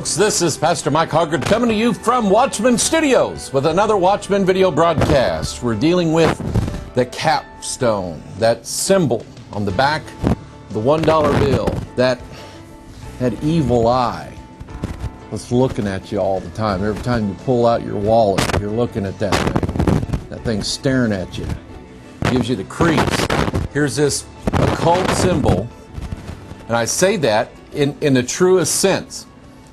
folks, this is Pastor Mike Hoggard coming to you from Watchman Studios with another Watchman video broadcast. We're dealing with the capstone, that symbol on the back of the $1 bill, that evil eye that's looking at you all the time. Every time you pull out your wallet, you're looking at that thing. That thing's staring at you. It gives you the creeps. Here's this occult symbol, and I say that in the truest sense.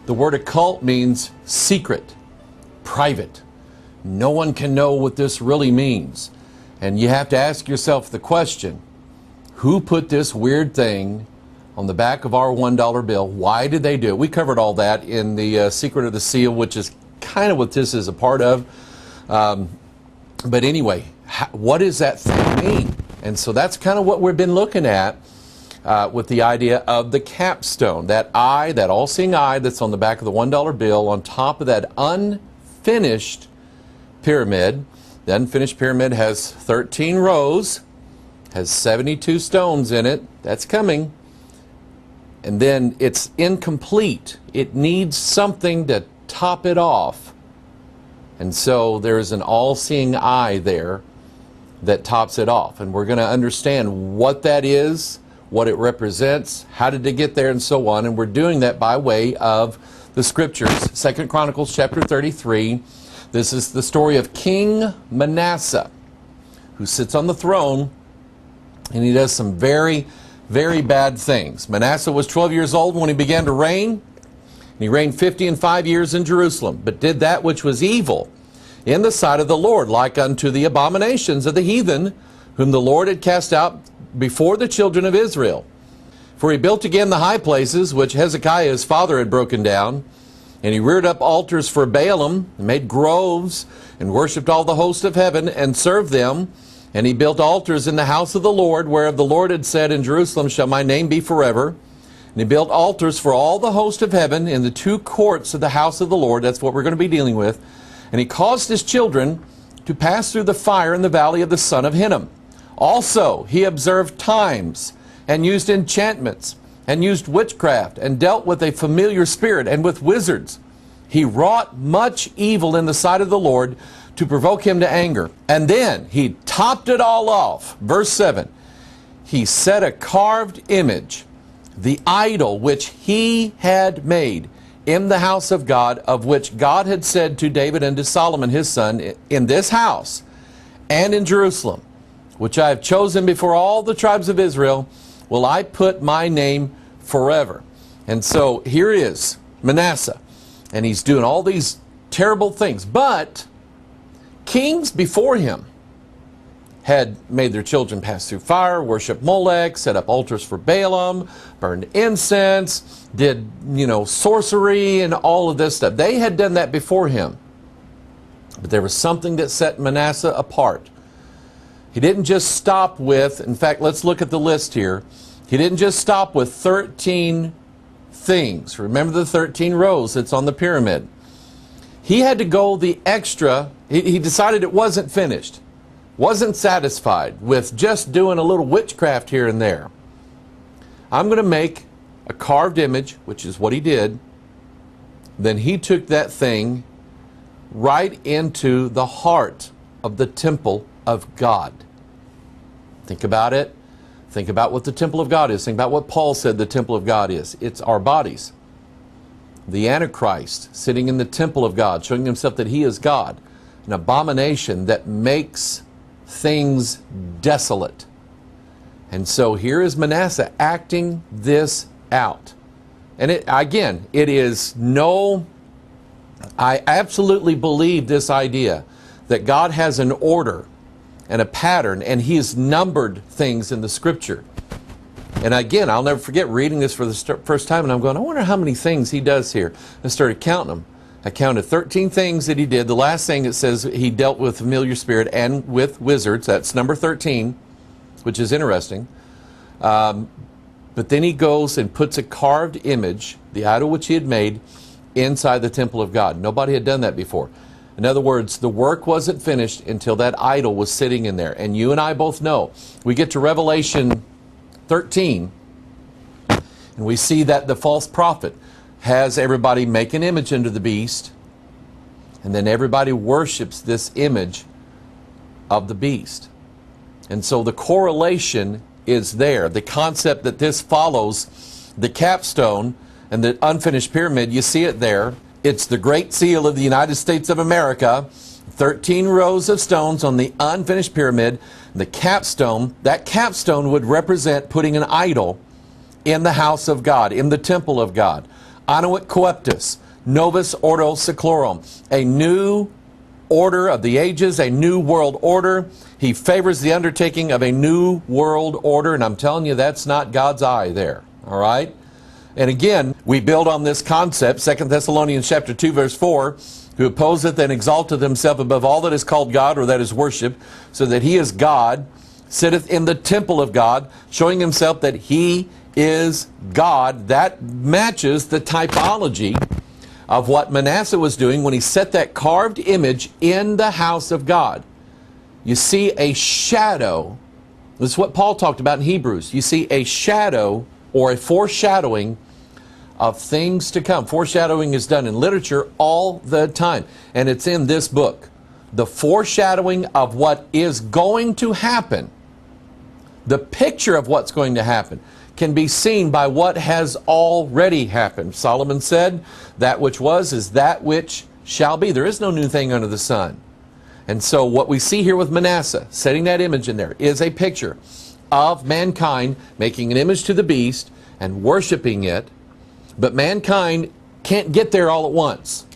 The word occult means secret, private. No one can know what this really means. And you have to ask yourself the question, who put this weird thing on the back of our $1 bill? Why did they do it? We covered all that in the Secret of the Seal, which is kind of what this is a part of. But anyway, what does that thing mean? And so that's kind of what we've been looking at with the idea of the capstone, that eye, that all-seeing eye that's on the back of the $1 bill on top of that unfinished pyramid. The unfinished pyramid has 13 rows, has 72 stones in it. That's coming. And then it's incomplete. It needs something to top it off. And so there's an all-seeing eye there that tops it off. And we're going to understand what that is, what it represents, how did it get there, and so on. And we're doing that by way of the scriptures. 2 Chronicles chapter 33. This is the story of King Manasseh, who sits on the throne, and he does some very, very bad things. Manasseh was 12 years old when he began to reign, and he reigned 55 years in Jerusalem, but did that which was evil in the sight of the Lord, like unto the abominations of the heathen, whom the Lord had cast out before the children of Israel. For he built again the high places which Hezekiah his father had broken down, and he reared up altars for Baalim, and made groves, and worshipped all the host of heaven, and served them. And he built altars in the house of the Lord, whereof the Lord had said, In Jerusalem shall my name be forever. And he built altars for all the host of heaven in the two courts of the house of the Lord. That's what we're going to be dealing with. And he caused his children to pass through the fire in the valley of the son of Hinnom. Also, he observed times, and used enchantments, and used witchcraft, and dealt with a familiar spirit, and with wizards. He wrought much evil in the sight of the Lord, to provoke him to anger. And then he topped it all off. Verse 7, he set a carved image, the idol which he had made in the house of God, of which God had said to David and to Solomon his son, In this house and in Jerusalem, which I have chosen before all the tribes of Israel, will I put my name forever. And so here is Manasseh, and he's doing all these terrible things. But kings before him had made their children pass through fire, worship Molech, set up altars for Baalim, burned incense, did, sorcery and all of this stuff. They had done that before him. But there was something that set Manasseh apart. He didn't just stop with, in fact, let's look at the list here. He didn't just stop with 13 things. Remember the 13 rows that's on the pyramid. He had to go the extra. He decided it wasn't finished. Wasn't satisfied with just doing a little witchcraft here and there. I'm going to make a carved image, which is what he did. Then he took that thing right into the heart of the temple of God. Think about it. Think about what the temple of God is. Think about what Paul said the temple of God is. It's our bodies. The Antichrist sitting in the temple of God, showing himself that he is God. An abomination that makes things desolate. And so here is Manasseh acting this out. And it is I absolutely believe this idea that God has an order and a pattern, and he has numbered things in the scripture. And again, I'll never forget reading this for the first time, and I'm going, I wonder how many things he does here. I started counting them. I counted 13 things that he did. The last thing it says he dealt with familiar spirit and with wizards. That's number 13, which is interesting. But then he goes and puts a carved image, the idol which he had made, inside the temple of God. Nobody had done that before. In other words, the work wasn't finished until that idol was sitting in there. And you and I both know. We get to Revelation 13, and we see that the false prophet has everybody make an image unto the beast, and then everybody worships this image of the beast. And so the correlation is there. The concept that this follows the capstone and the unfinished pyramid, you see it there. It's the Great Seal of the United States of America, 13 rows of stones on the unfinished pyramid. The capstone, that capstone would represent putting an idol in the house of God, in the temple of God. Annuit coeptus, novus ordo seclorum, a new order of the ages, a new world order. He favors the undertaking of a new world order, and I'm telling you, that's not God's eye there, all right? And again, we build on this concept, 2 Thessalonians chapter 2, verse 4, who opposeth and exalteth himself above all that is called God, or that is worship, so that he is God, sitteth in the temple of God, showing himself that he is God. That matches the typology of what Manasseh was doing when he set that carved image in the house of God. You see a shadow. This is what Paul talked about in Hebrews. You see a shadow or a foreshadowing of things to come. Foreshadowing is done in literature all the time, and it's in this book. The foreshadowing of what is going to happen, the picture of what's going to happen, can be seen by what has already happened. Solomon said, that which was is that which shall be. There is no new thing under the sun. And so what we see here with Manasseh, setting that image in there, is a picture of mankind making an image to the beast and worshiping it. But mankind can't get there all at once.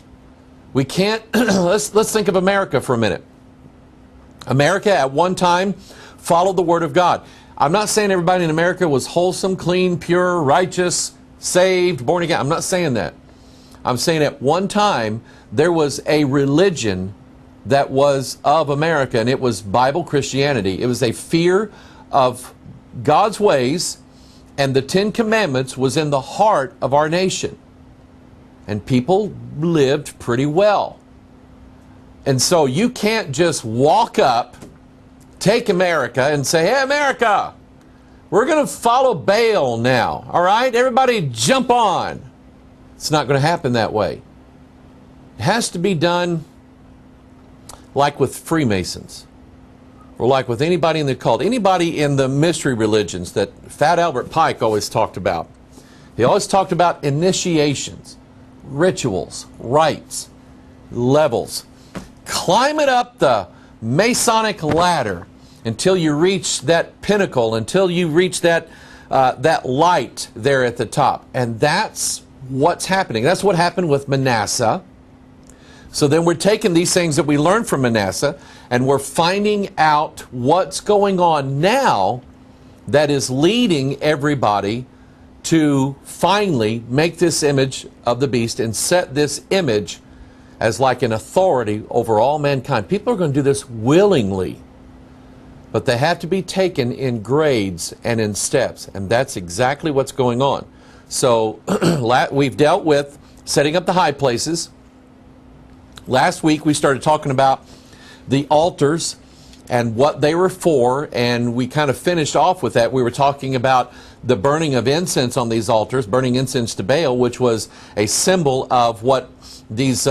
We can't, let's think of America for a minute. America at one time followed the Word of God. I'm not saying everybody in America was wholesome, clean, pure, righteous, saved, born again. I'm not saying that. I'm saying at one time there was a religion that was of America, and it was Bible Christianity. It was a fear of God's ways, and the Ten Commandments was in the heart of our nation. And people lived pretty well. And so you can't just walk up, take America and say, hey, America, we're going to follow Baal now. All right, everybody jump on. It's not going to happen that way. It has to be done like with Freemasons, or like with anybody in the cult, anybody in the mystery religions that Fat Albert Pike always talked about. He always talked about initiations, rituals, rites, levels. Climb it up the Masonic ladder until you reach that pinnacle, until you reach that light there at the top. And that's what's happening. That's what happened with Manasseh. So then we're taking these things that we learned from Manasseh, and we're finding out what's going on now that is leading everybody to finally make this image of the beast and set this image as like an authority over all mankind. People are going to do this willingly, but they have to be taken in grades and in steps, and that's exactly what's going on. So we've dealt with setting up the high places. Last week we started talking about the altars and what they were for, and we kind of finished off with that. We were talking about the burning of incense on these altars, burning incense to Baal, which was a symbol of what these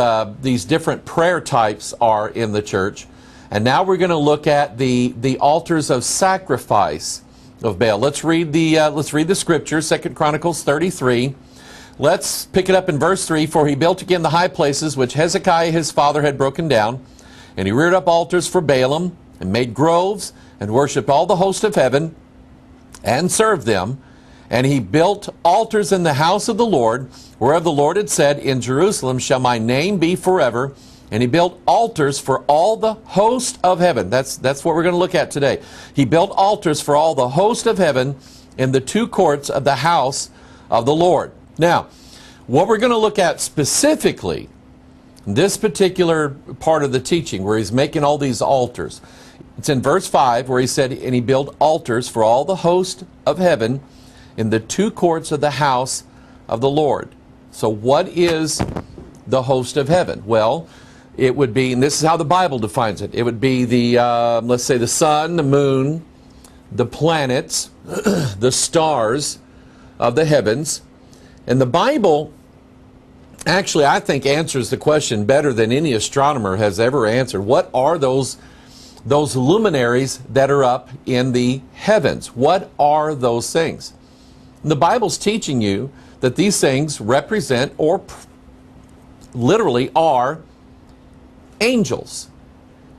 different prayer types are in the church. And now we're going to look at the altars of sacrifice of Baal. Let's read the scripture, 2 Chronicles 33. Let's pick it up in verse 3. For he built again the high places which Hezekiah his father had broken down, and he reared up altars for Baalim, and made groves, and worshipped all the host of heaven, and served them. And he built altars in the house of the Lord, whereof the Lord had said, in Jerusalem shall my name be forever. And he built altars for all the host of heaven. That's what we're going to look at today. He built altars for all the host of heaven in the two courts of the house of the Lord. Now, what we're going to look at specifically, this particular part of the teaching where he's making all these altars, it's in verse 5 where he said, and he built altars for all the host of heaven in the two courts of the house of the Lord. So what is the host of heaven? Well, it would be, and this is how the Bible defines it, it would be the, let's say the sun, the moon, the planets, the stars of the heavens. And the Bible actually, I think answers the question better than any astronomer has ever answered. What are those luminaries that are up in the heavens? What are those things? The Bible's teaching you that these things represent, or literally are, angels.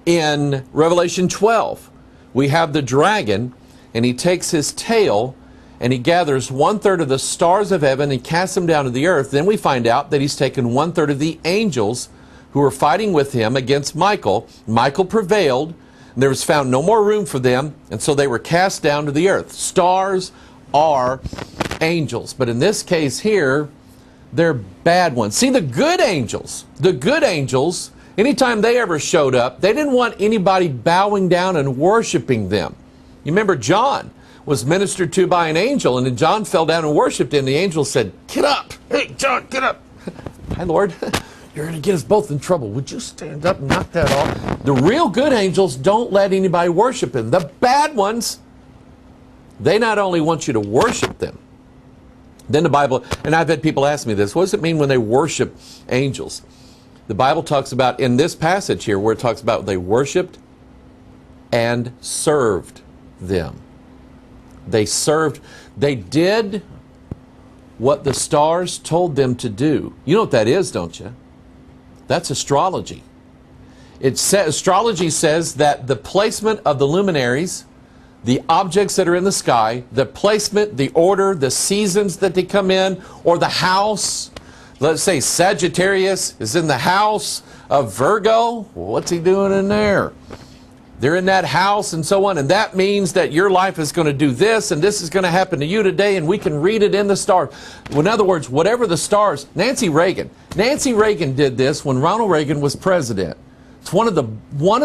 In Revelation 12, we have the dragon, and he takes his tail and he gathers 1/3 of the stars of heaven and casts them down to the earth. Then we find out that he's taken 1/3 of the angels who were fighting with him against Michael. Michael prevailed, and there was found no more room for them, and so they were cast down to the earth. Stars are angels, but in this case here, they're bad ones. See, the good angels, anytime they ever showed up, they didn't want anybody bowing down and worshiping them. You remember John was ministered to by an angel, and then John fell down and worshiped him. The angel said, "Get up! Hey, John, get up!" "Hi, Lord, you're going to get us both in trouble. Would you stand up and knock that off?" The real good angels don't let anybody worship him. The bad ones, they not only want you to worship them, then the Bible, and I've had people ask me this, what does it mean when they worship angels? The Bible talks about, in this passage here, where it talks about they worshiped and served them. They served, they did what the stars told them to do. You know what that is, don't you? That's astrology. Astrology says that the placement of the luminaries, the objects that are in the sky, the placement, the order, the seasons that they come in, or the house. Let's say Sagittarius is in the house of Virgo. Well, what's he doing in there? They're in that house and so on, and that means that your life is going to do this, and this is going to happen to you today, and we can read it in the stars. Well, in other words, whatever the stars, Nancy Reagan did this when Ronald Reagan was president. It's one of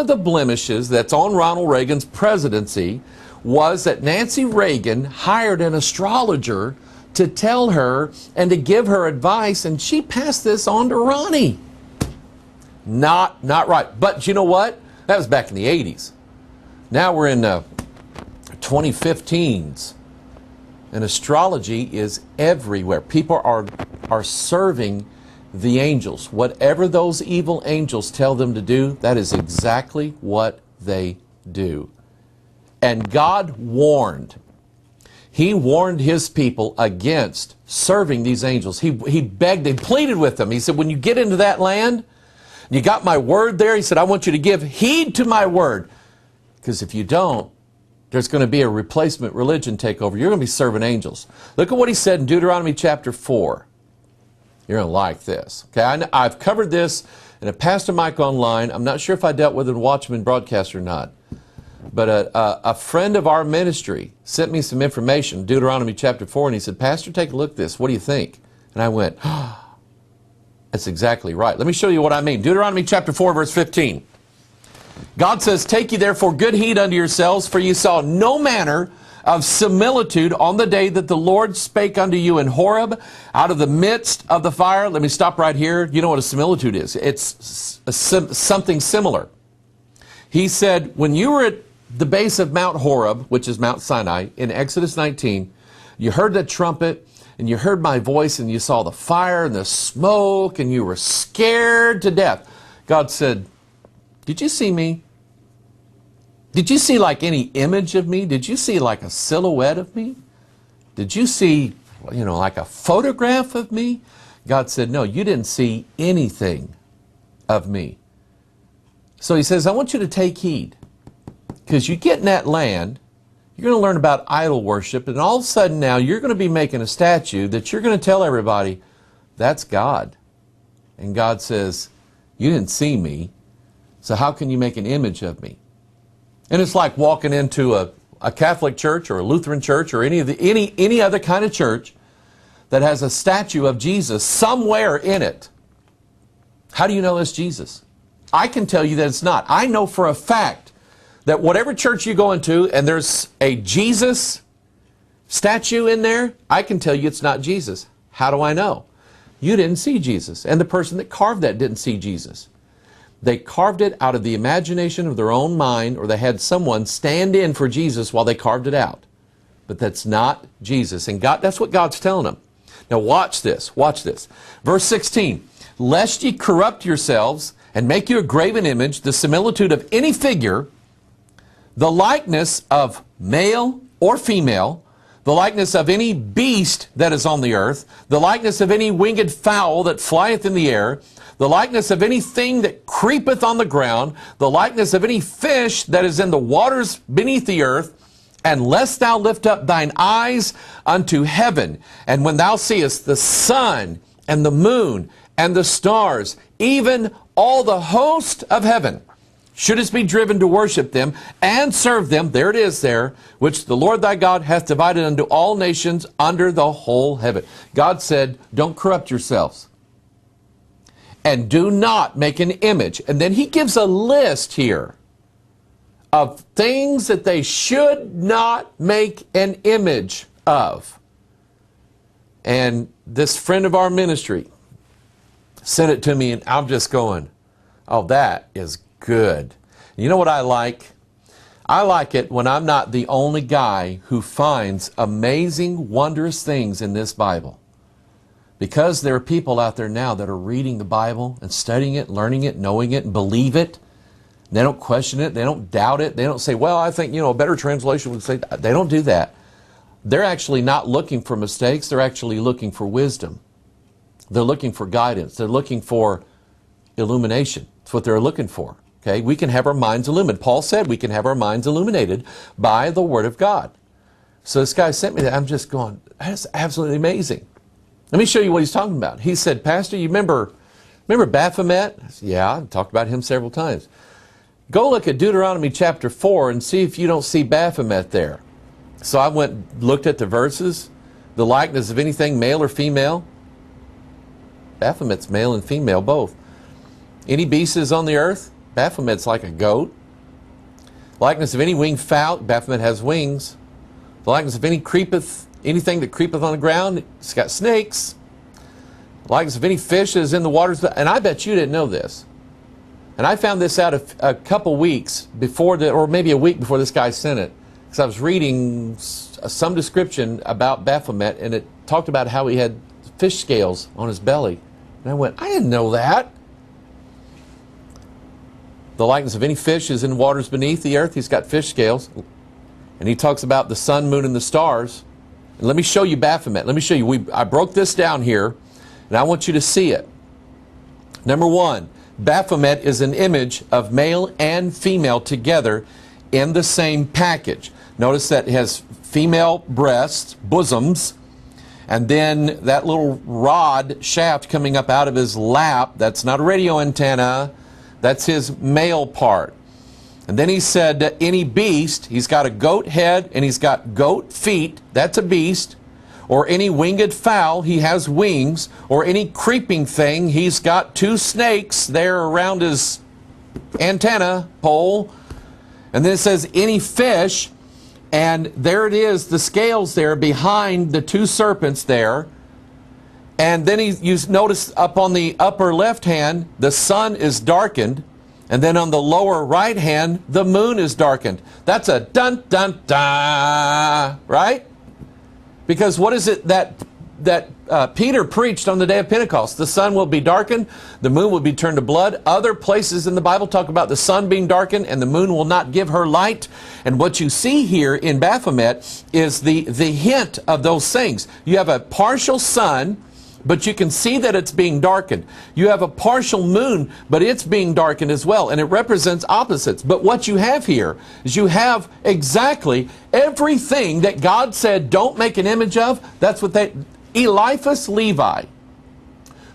the blemishes that's on Ronald Reagan's presidency was that Nancy Reagan hired an astrologer to tell her and to give her advice, and she passed this on to Ronnie. Not right. But you know what? That was back in the 80s. Now we're in 2015s. And astrology is everywhere. People are serving the angels. Whatever those evil angels tell them to do, that is exactly what they do. And God warned. He warned his people against serving these angels. He begged, he pleaded with them. He said, when you get into that land, you got my word there. He said, I want you to give heed to my word. Because if you don't, there's going to be a replacement religion take over. You're going to be serving angels. Look at what he said in Deuteronomy chapter 4. You're going to like this. Okay, I've covered this in a Pastor Mike online. I'm not sure if I dealt with it in Watchman broadcast or not. But a friend of our ministry sent me some information, Deuteronomy chapter 4, and he said, Pastor, take a look at this. What do you think? And I went, that's exactly right. Let me show you what I mean. Deuteronomy chapter 4, verse 15. God says, take ye therefore good heed unto yourselves, for ye saw no manner of similitude on the day that the Lord spake unto you in Horeb out of the midst of the fire. Let me stop right here. You know what a similitude is. It's something similar. He said, when you were at the base of Mount Horeb, which is Mount Sinai, in Exodus 19, you heard that trumpet, and you heard my voice, and you saw the fire and the smoke, and you were scared to death. God said, did you see me? Did you see like any image of me? Did you see like a silhouette of me? Did you see, like a photograph of me? God said, no, you didn't see anything of me. So he says, I want you to take heed, because you get in that land, you're going to learn about idol worship, and all of a sudden now you're going to be making a statue that you're going to tell everybody, that's God. And God says, you didn't see me, so how can you make an image of me? And it's like walking into a Catholic church or a Lutheran church or any other kind of church that has a statue of Jesus somewhere in it. How do you know it's Jesus? I can tell you that it's not. I know for a fact that whatever church you go into and there's a Jesus statue in there, I can tell you it's not Jesus. How do I know? You didn't see Jesus, and the person that carved that didn't see Jesus. They carved it out of the imagination of their own mind, or they had someone stand in for Jesus while they carved it out. But that's not Jesus. And God, that's what God's telling them. Now watch this. Watch this. Verse 16. lest ye corrupt yourselves, and make you a graven image, the similitude of any figure, the likeness of male or female, the likeness of any beast that is on the earth, the likeness of any winged fowl that flieth in the air, the likeness of anything that creepeth on the ground, the likeness of any fish that is in the waters beneath the earth, and lest thou lift up thine eyes unto heaven, and when thou seest the sun and the moon and the stars, even all the host of heaven, shouldest be driven to worship them and serve them, there it is there, which the Lord thy God hath divided unto all nations under the whole heaven. God said, don't corrupt yourselves. And do not make an image. And then he gives a list here of things that they should not make an image of. And this friend of our ministry sent it to me, and I'm just going, oh, that is good. You know what I like? I like it when I'm not the only guy who finds amazing, wondrous things in this Bible. Because there are people out there now that are reading the Bible and studying it, learning it, knowing it, and believe it. They don't question it. They don't doubt it. They don't say, well, I think, a better translation would say, they don't do that. They're actually not looking for mistakes. They're actually looking for wisdom. They're looking for guidance. They're looking for illumination. That's what they're looking for. Okay? We can have our minds illuminated. Paul said we can have our minds illuminated by the Word of God. So this guy sent me that. I'm just going, that's absolutely amazing. Let me show you what he's talking about. He said, Pastor, you remember Baphomet? I said, yeah, I've talked about him several times. Go look at Deuteronomy chapter 4 and see if you don't see Baphomet there. So I looked at the verses, the likeness of anything male or female. Baphomet's male and female both. Any beast is on the earth, Baphomet's like a goat. Likeness of any winged fowl, Baphomet has wings. The likeness of anything that creepeth on the ground, it's got snakes. The likeness of any fish that is in the waters, and I bet you didn't know this. And I found this out a couple weeks before, or maybe a week before this guy sent it. Because I was reading some description about Baphomet, and it talked about how he had fish scales on his belly. And I went, I didn't know that. The likeness of any fish is in waters beneath the earth. He's got fish scales. And he talks about the sun, moon, and the stars. And let me show you Baphomet. Let me show you. I broke this down here, and I want you to see it. Number one, Baphomet is an image of male and female together in the same package. Notice that it has female breasts, bosoms, and then that little rod shaft coming up out of his lap, that's not a radio antenna, that's his male part. And then he said any beast, he's got a goat head and he's got goat feet, that's a beast. Or any winged fowl, he has wings. Or any creeping thing, he's got two snakes there around his antenna pole. And then it says any fish, and there it is, the scales there behind the two serpents there. And then you notice up on the upper left hand, the sun is darkened. And then on the lower right hand, the moon is darkened. That's a dun dun dun, right? Because what is it that Peter preached on the day of Pentecost? The sun will be darkened, the moon will be turned to blood. Other places in the Bible talk about the sun being darkened and the moon will not give her light. And what you see here in Baphomet is the hint of those things. You have a partial sun, but you can see that it's being darkened. You have a partial moon, but it's being darkened as well, and it represents opposites. But what you have here is you have exactly everything that God said don't make an image of. That's what Eliphas Levi,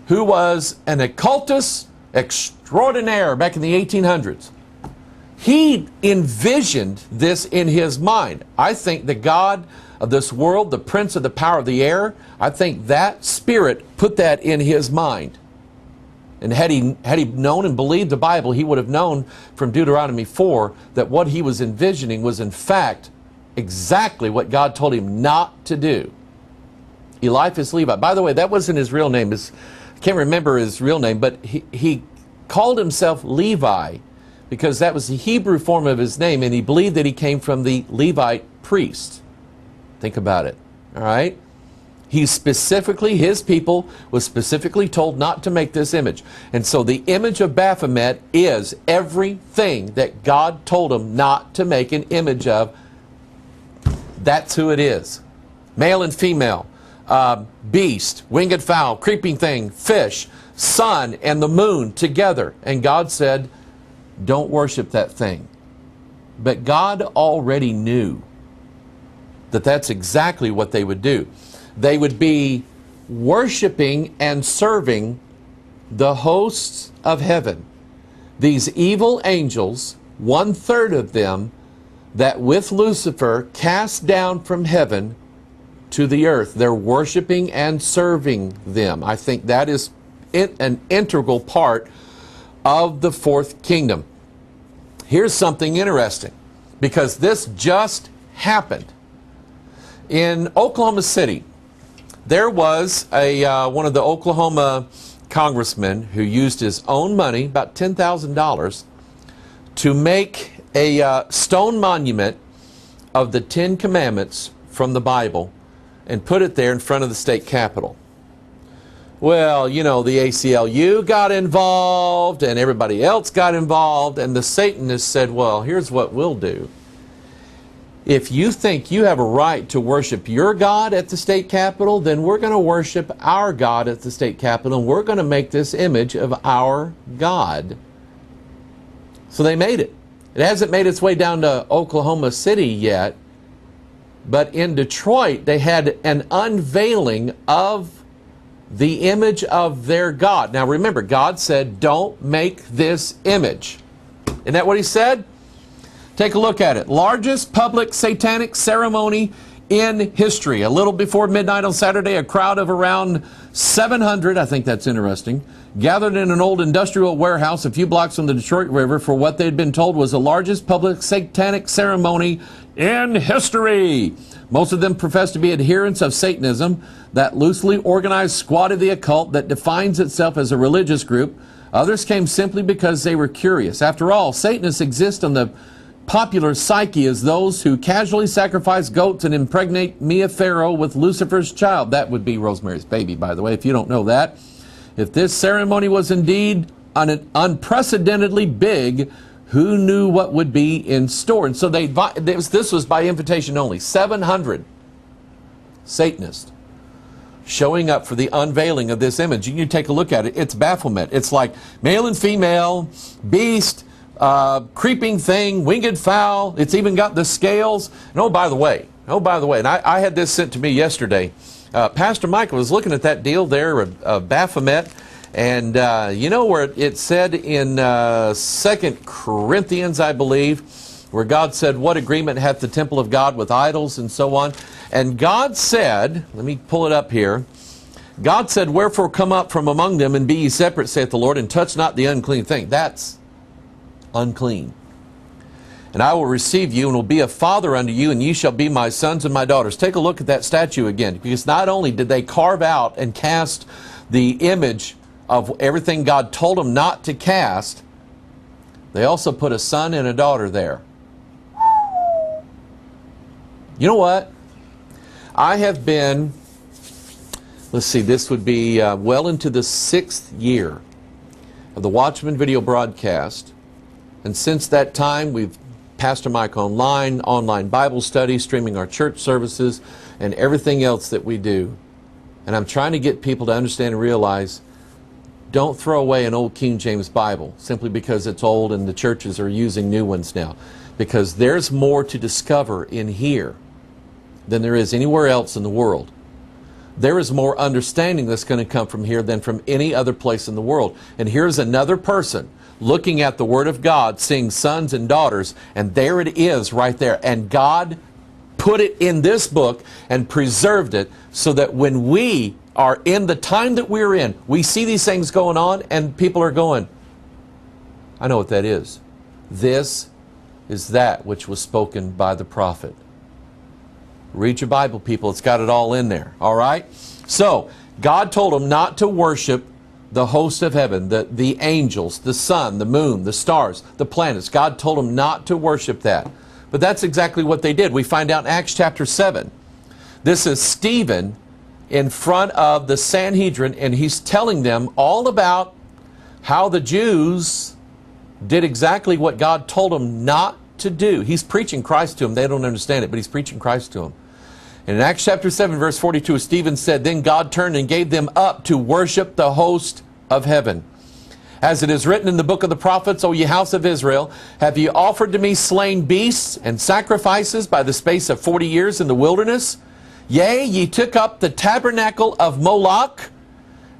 who was an occultist extraordinaire back in the 1800s, he envisioned this in his mind. I think the God of this world, the prince of the power of the air, I think that spirit put that in his mind. And had he known and believed the Bible, he would have known from Deuteronomy 4 that what he was envisioning was in fact exactly what God told him not to do. Eliphas Levi. By the way, that wasn't his real name. I can't remember his real name, but he called himself Levi because that was the Hebrew form of his name, and he believed that he came from the Levite priest. Think about it, all right? His people was specifically told not to make this image. And so the image of Baphomet is everything that God told them not to make an image of. That's who it is. Male and female, beast, winged fowl, creeping thing, fish, sun, and the moon together. And God said, don't worship that thing. But God already knew that that's exactly what they would do. They would be worshiping and serving the hosts of heaven. These evil angels, 1/3 of them, that with Lucifer cast down from heaven to the earth. They're worshiping and serving them. I think that is an integral part of the fourth kingdom. Here's something interesting, because this just happened. In Oklahoma City, there was one of the Oklahoma congressmen who used his own money, about $10,000, to make a stone monument of the 10 Commandments from the Bible and put it there in front of the state capitol. Well, you know, the ACLU got involved and everybody else got involved, and the Satanists said, well, here's what we'll do. If you think you have a right to worship your God at the state capitol, then we're going to worship our God at the state capitol, and we're going to make this image of our God. So they made it. It hasn't made its way down to Oklahoma City yet, but in Detroit they had an unveiling of the image of their God. Now remember, God said, don't make this image. Isn't that what he said? Take a look at it. Largest public satanic ceremony in history. A little before midnight on Saturday, a crowd of around 700, I think that's interesting, gathered in an old industrial warehouse a few blocks from the Detroit River for what they'd been told was the largest public satanic ceremony in history. Most of them professed to be adherents of Satanism, that loosely organized squad of the occult that defines itself as a religious group. Others came simply because they were curious. After all, Satanists exist on the popular psyche as those who casually sacrifice goats and impregnate Mia Farrow with Lucifer's child. That would be Rosemary's Baby, by the way, if you don't know that. If this ceremony was indeed unprecedentedly big, who knew what would be in store? And so this was by invitation only. 700 Satanists showing up for the unveiling of this image. You take a look at it. It's Baphomet. It's like male and female, beast, creeping thing, winged fowl. It's even got the scales. And oh, by the way, and I had this sent to me yesterday. Pastor Michael was looking at that deal there of Baphomet. And you know where it said in 2 Corinthians, I believe, where God said, what agreement hath the temple of God with idols, and so on. And God said, let me pull it up here. God said, wherefore come up from among them and be ye separate, saith the Lord, and touch not the unclean thing. That's unclean. And I will receive you and will be a father unto you, and ye shall be my sons and my daughters. Take a look at that statue again, because not only did they carve out and cast the image of everything God told them not to cast, they also put a son and a daughter there. You know what? I have been, let's see, this would be well into the 6th year of the Watchman video broadcast. And since that time, we've Pastor Mike online Bible study, streaming our church services, and everything else that we do. And I'm trying to get people to understand and realize, don't throw away an old King James Bible simply because it's old and the churches are using new ones now. Because there's more to discover in here than there is anywhere else in the world. There is more understanding that's going to come from here than from any other place in the world. And here's another person looking at the Word of God, seeing sons and daughters, and there it is right there. And God put it in this book and preserved it so that when we are in the time that we're in, we see these things going on and people are going, I know what that is. This is that which was spoken by the prophet. Read your Bible, people. It's got it all in there. All right? So, God told them not to worship the host of heaven, the angels, the sun, the moon, the stars, the planets. God told them not to worship that. But that's exactly what they did. We find out in Acts chapter 7. This is Stephen in front of the Sanhedrin, and he's telling them all about how the Jews did exactly what God told them not to do. He's preaching Christ to them. They don't understand it, but he's preaching Christ to them. And in Acts chapter 7, verse 42, Stephen said, "Then God turned and gave them up to worship the host of heaven. As it is written in the book of the prophets, O ye house of Israel, have ye offered to me slain beasts and sacrifices by the space of 40 years in the wilderness? Yea, ye took up the tabernacle of Moloch,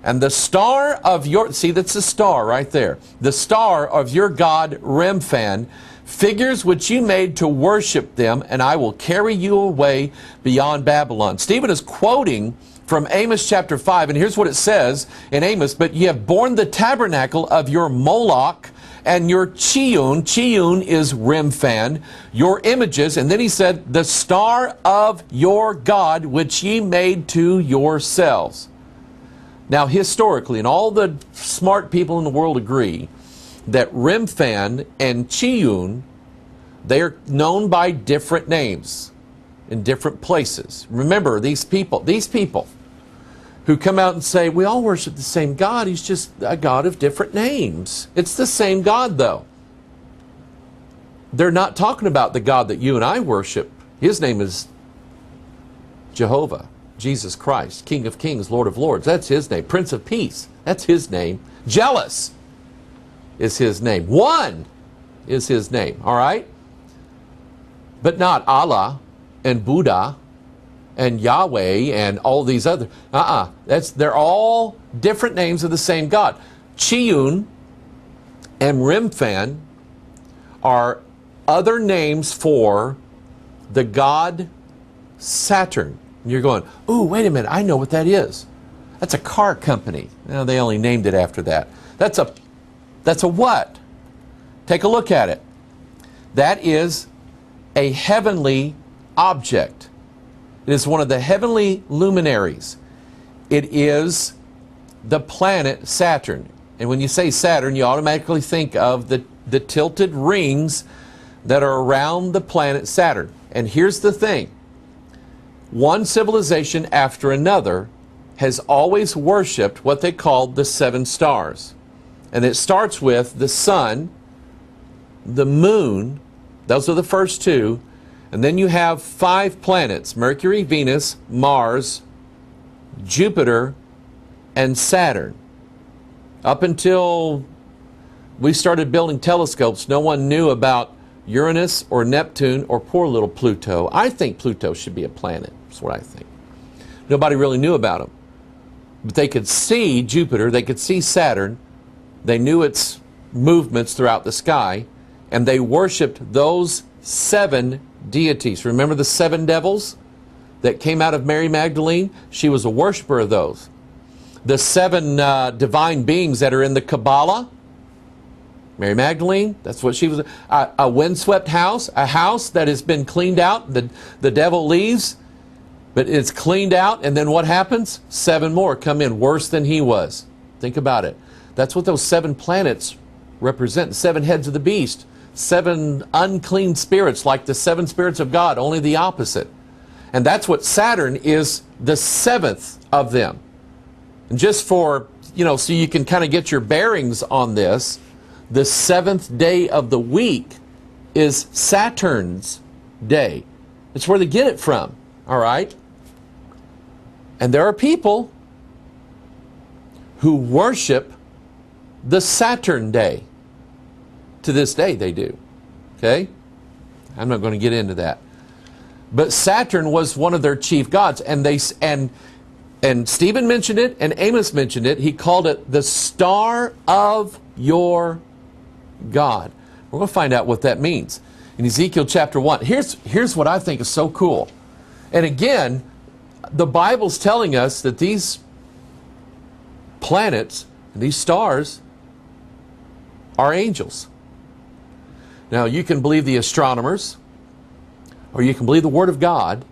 and the star of your," see, that's the star right there, "the star of your god Remphan, figures which you made to worship them, and I will carry you away beyond Babylon." Stephen is quoting from Amos chapter 5, and here's what it says in Amos: "But ye have borne the tabernacle of your Moloch and your Chiun," Chiun is Remphan, "your images," and then he said, "the star of your God which ye made to yourselves." Now historically, and all the smart people in the world agree, that Remphan and Chiun, they are known by different names in different places. Remember, these people who come out and say, we all worship the same God, he's just a God of different names. It's the same God, though. They're not talking about the God that you and I worship. His name is Jehovah, Jesus Christ, King of Kings, Lord of Lords. That's his name. Prince of Peace, that's his name. Jealous is his name. One is his name, all right? But not Allah and Buddha and Yahweh and all these other, they're all different names of the same God. Chiun and Remphan are other names for the god Saturn. And you're going, ooh, wait a minute, I know what that is. That's a car company. Now, they only named it after that. That's a what? Take a look at it. That is a heavenly object. It is one of the heavenly luminaries. It is the planet Saturn. And when you say Saturn, you automatically think of the tilted rings that are around the planet Saturn. And here's the thing. One civilization after another has always worshipped what they called the seven stars. And it starts with the sun, the moon, those are the first two, and then you have 5 planets: Mercury, Venus, Mars, Jupiter, and Saturn. Up until we started building telescopes, no one knew about Uranus or Neptune or poor little Pluto. I think Pluto should be a planet. That's what I think. Nobody really knew about them. But they could see Jupiter, they could see Saturn, they knew its movements throughout the sky, and they worshipped those 7 deities. Remember the 7 devils that came out of Mary Magdalene? She was a worshiper of those. The 7 divine beings that are in the Kabbalah, Mary Magdalene, that's what she was. A windswept house, a house that has been cleaned out. The devil leaves, but it's cleaned out, and then what happens? 7 more come in, worse than he was. Think about it. That's what those 7 planets represent. 7 heads of the beast. 7 unclean spirits, like the 7 spirits of God, only the opposite. And that's what Saturn is, the 7th of them. And just for, so you can kind of get your bearings on this, the 7th day of the week is Saturn's day. It's where they get it from, all right? And there are people who worship the Saturn day. To this day they do. Okay? I'm not going to get into that. But Saturn was one of their chief gods, and Stephen mentioned it and Amos mentioned it. He called it the star of your God. We're going to find out what that means in Ezekiel chapter 1. Here's what I think is so cool. And again, the Bible's telling us that these planets, these stars, are angels. Now, you can believe the astronomers, or you can believe the Word of God.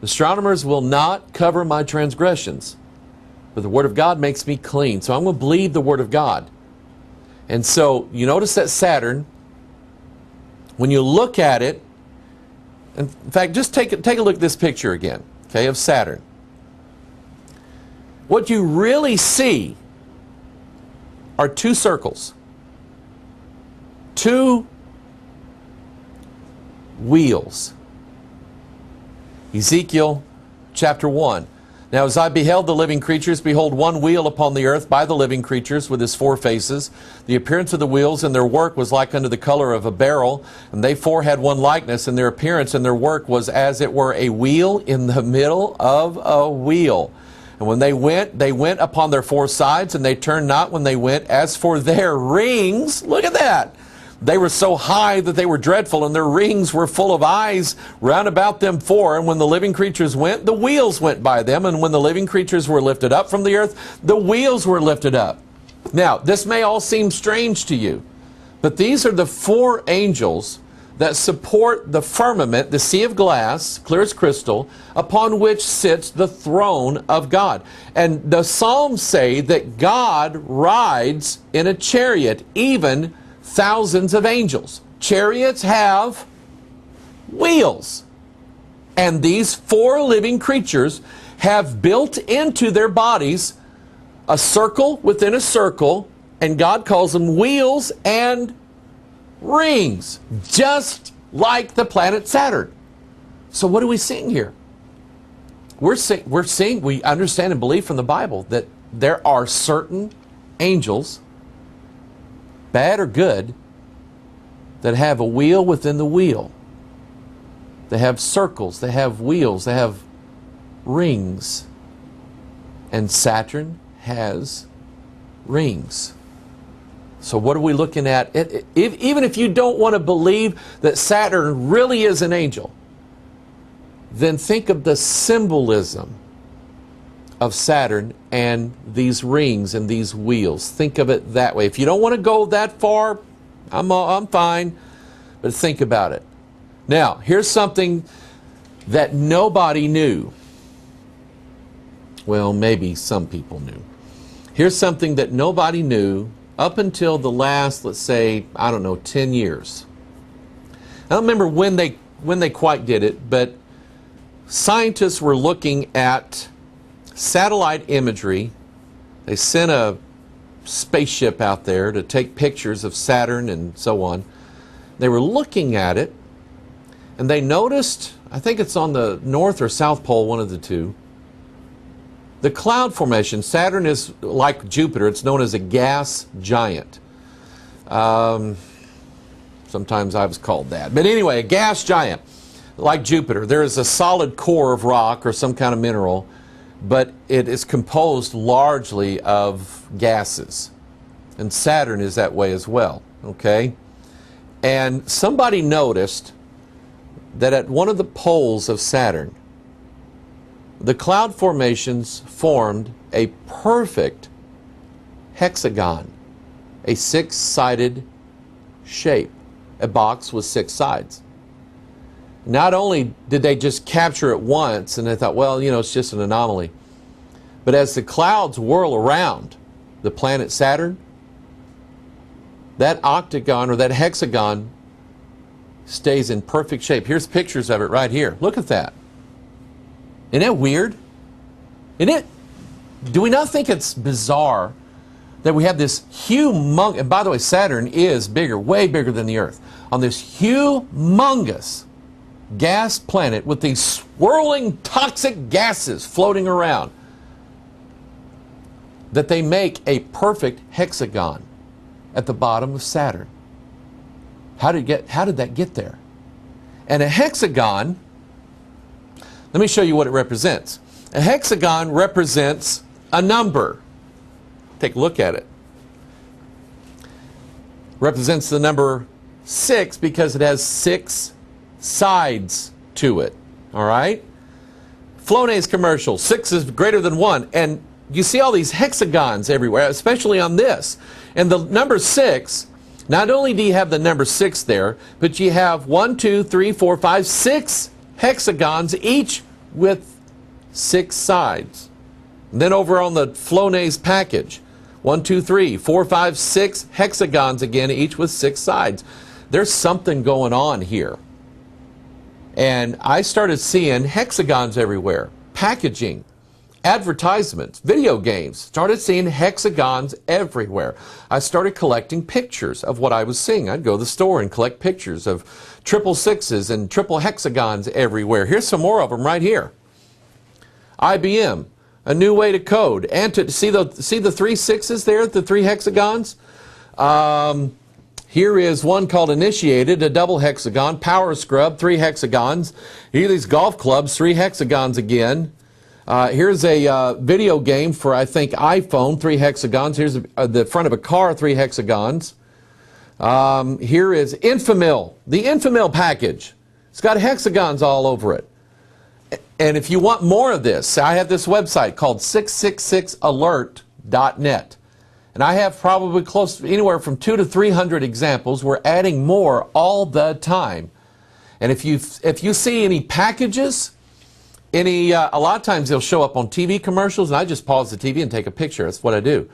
The astronomers will not cover my transgressions, but the Word of God makes me clean. So I'm going to believe the Word of God. And so you notice that Saturn, when you look at it, in fact, just take a look at this picture again, okay, of Saturn. What you really see are two circles, two wheels. Ezekiel chapter 1. Now as I beheld the living creatures, behold, one wheel upon the earth by the living creatures with his four faces. The appearance of the wheels and their work was like unto the color of a beryl, and they four had one likeness, and their appearance and their work was as it were a wheel in the middle of a wheel. And when they went upon their four sides, and they turned not when they went. As for their rings, look at that. They were so high that they were dreadful, and their rings were full of eyes round about them four. And when the living creatures went, the wheels went by them. And when the living creatures were lifted up from the earth, the wheels were lifted up. Now, this may all seem strange to you, but these are the four angels that support the firmament, the sea of glass, clear as crystal, upon which sits the throne of God. And the Psalms say that God rides in a chariot, even thousands of angels. Chariots have wheels. And these four living creatures have built into their bodies a circle within a circle, and God calls them wheels and rings, just like the planet Saturn. So what are we seeing here? We understand and believe from the Bible that there are certain angels, bad or good, that have a wheel within the wheel. They have circles, they have wheels, they have rings. And Saturn has rings. So what are we looking at? Even if you don't want to believe that Saturn really is an angel, then think of the symbolism of Saturn and these rings and these wheels. Think of it that way. If you don't want to go that far, I'm fine, but think about it. Now, here's something that nobody knew. Well, maybe some people knew. Here's something that nobody knew up until the last, let's say, 10 years. I don't remember when they quite did it, but scientists were looking at satellite imagery. They sent a spaceship out there to take pictures of Saturn and so on. They were looking at it, and they noticed, I think it's on the north or south pole, one of the two, the cloud formation. Saturn is like Jupiter. It's known as a gas giant. Sometimes I was called that. But anyway, a gas giant, like Jupiter. There is a solid core of rock or some kind of mineral, but it is composed largely of gases. And Saturn is that way as well, okay? And somebody noticed that at one of the poles of Saturn, the cloud formations formed a perfect hexagon, a six-sided shape, a box with six sides. Not only did they just capture it once and they thought, well, it's just an anomaly, but as the clouds whirl around the planet Saturn, that octagon or that hexagon stays in perfect shape. Here's pictures of it right here. Look at that. Isn't that weird? Do we not think it's bizarre that we have this humongous, and by the way, Saturn is bigger, way bigger than the Earth, on this humongous gas planet with these swirling toxic gases floating around, that they make a perfect hexagon at the bottom of Saturn. How did that get there? And a hexagon, let me show you what it represents. A hexagon represents a number. Take a look at it. Represents the number 6 because it has 6 sides to it. All right? Flonase commercial, 6 is greater than 1. And you see all these hexagons everywhere, especially on this. And the number 6, not only do you have the number 6 there, but you have 1, 2, 3, 4, 5, 6 hexagons, each with 6 sides. And then over on the Flonase package, 1, 2, 3, 4, 5, 6 hexagons again, each with 6 sides. There's something going on here. And I started seeing hexagons everywhere. Packaging Advertisements, video games, started seeing hexagons everywhere. I started collecting pictures of what I was seeing. I'd go to the store and collect pictures of triple sixes and triple hexagons everywhere. Here's some more of them right here. IBM, a new way to code. And to see the 3 sixes there, the 3 hexagons? Here is one called Initiated, a double hexagon. Power Scrub, 3 hexagons. Here are these golf clubs, 3 hexagons again. Here's a video game for, I think, iPhone, 3 hexagons. Here's the front of a car, 3 hexagons. Here is Infamil, the Infamil package. It's got hexagons all over it. And if you want more of this, I have this website called 666alert.net. And I have probably close to anywhere from 200 to 300 examples. We're adding more all the time. And if you see any packages, a lot of times they'll show up on TV commercials, and I just pause the TV and take a picture. That's what I do.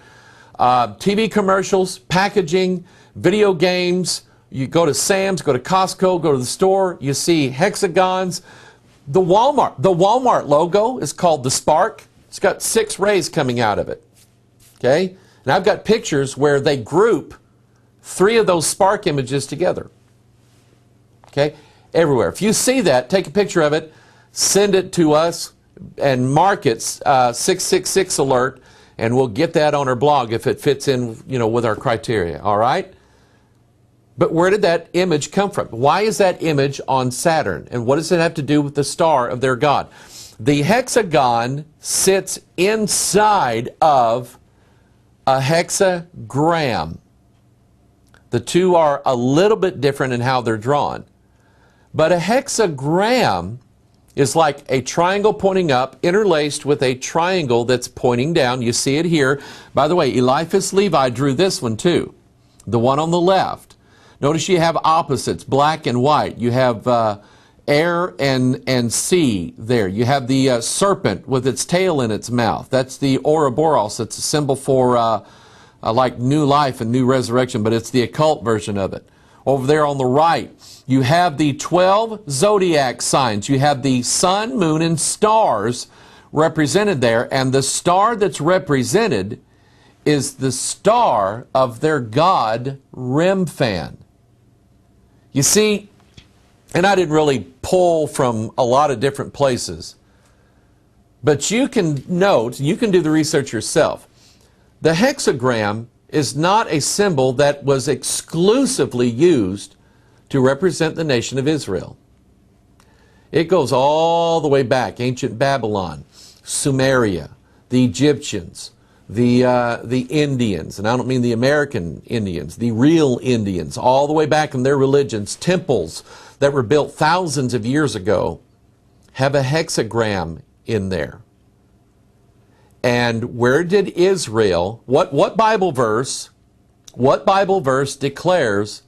TV commercials, packaging, video games. You go to Sam's, go to Costco, go to the store. You see hexagons. The Walmart logo is called the Spark. It's got 6 rays coming out of it. Okay? And I've got pictures where they group 3 of those spark images together. Okay? Everywhere. If you see that, take a picture of it. Send it to us and mark it 666 alert, and we'll get that on our blog if it fits in, with our criteria. All right? But where did that image come from? Why is that image on Saturn? And what does it have to do with the star of their god? The hexagon sits inside of a hexagram. The two are a little bit different in how they're drawn. But a hexagram is like a triangle pointing up, interlaced with a triangle that's pointing down. You see it here. By the way, Eliphas Levi drew this one too, the one on the left. Notice you have opposites, black and white. You have air and sea there. You have the serpent with its tail in its mouth. That's the Ouroboros. It's a symbol for like new life and new resurrection, but it's the occult version of it. Over there on the right, you have the 12 zodiac signs. You have the sun, moon, and stars represented there. And the star that's represented is the star of their god, Remphan. You see, and I didn't really pull from a lot of different places, but you can note, you can do the research yourself. The hexagram is not a symbol that was exclusively used to represent the nation of Israel. It goes all the way back, ancient Babylon, Sumeria, the Egyptians, the Indians, and I don't mean the American Indians, the real Indians, all the way back in their religions. Temples that were built thousands of years ago have a hexagram in there. And where did Israel, what Bible verse declares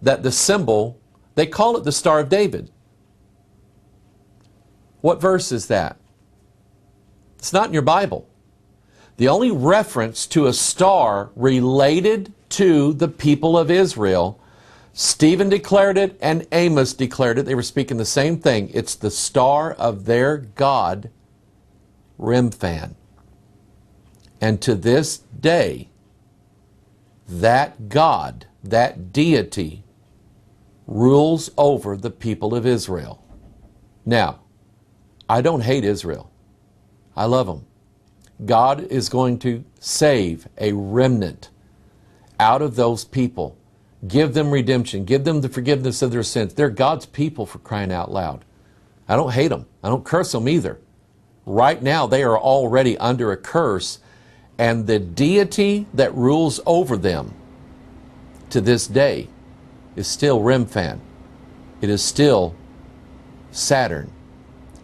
that the symbol, they call it the Star of David? What verse is that? It's not in your Bible. The only reference to a star related to the people of Israel, Stephen declared it and Amos declared it. They were speaking the same thing. It's the star of their god, Remphan. And to this day, that God, that deity, rules over the people of Israel. Now, I don't hate Israel. I love them. God is going to save a remnant out of those people. Give them redemption. Give them the forgiveness of their sins. They're God's people, for crying out loud. I don't hate them. I don't curse them either. Right now, they are already under a curse, and the deity that rules over them to this day is still Remphan. It is still Saturn,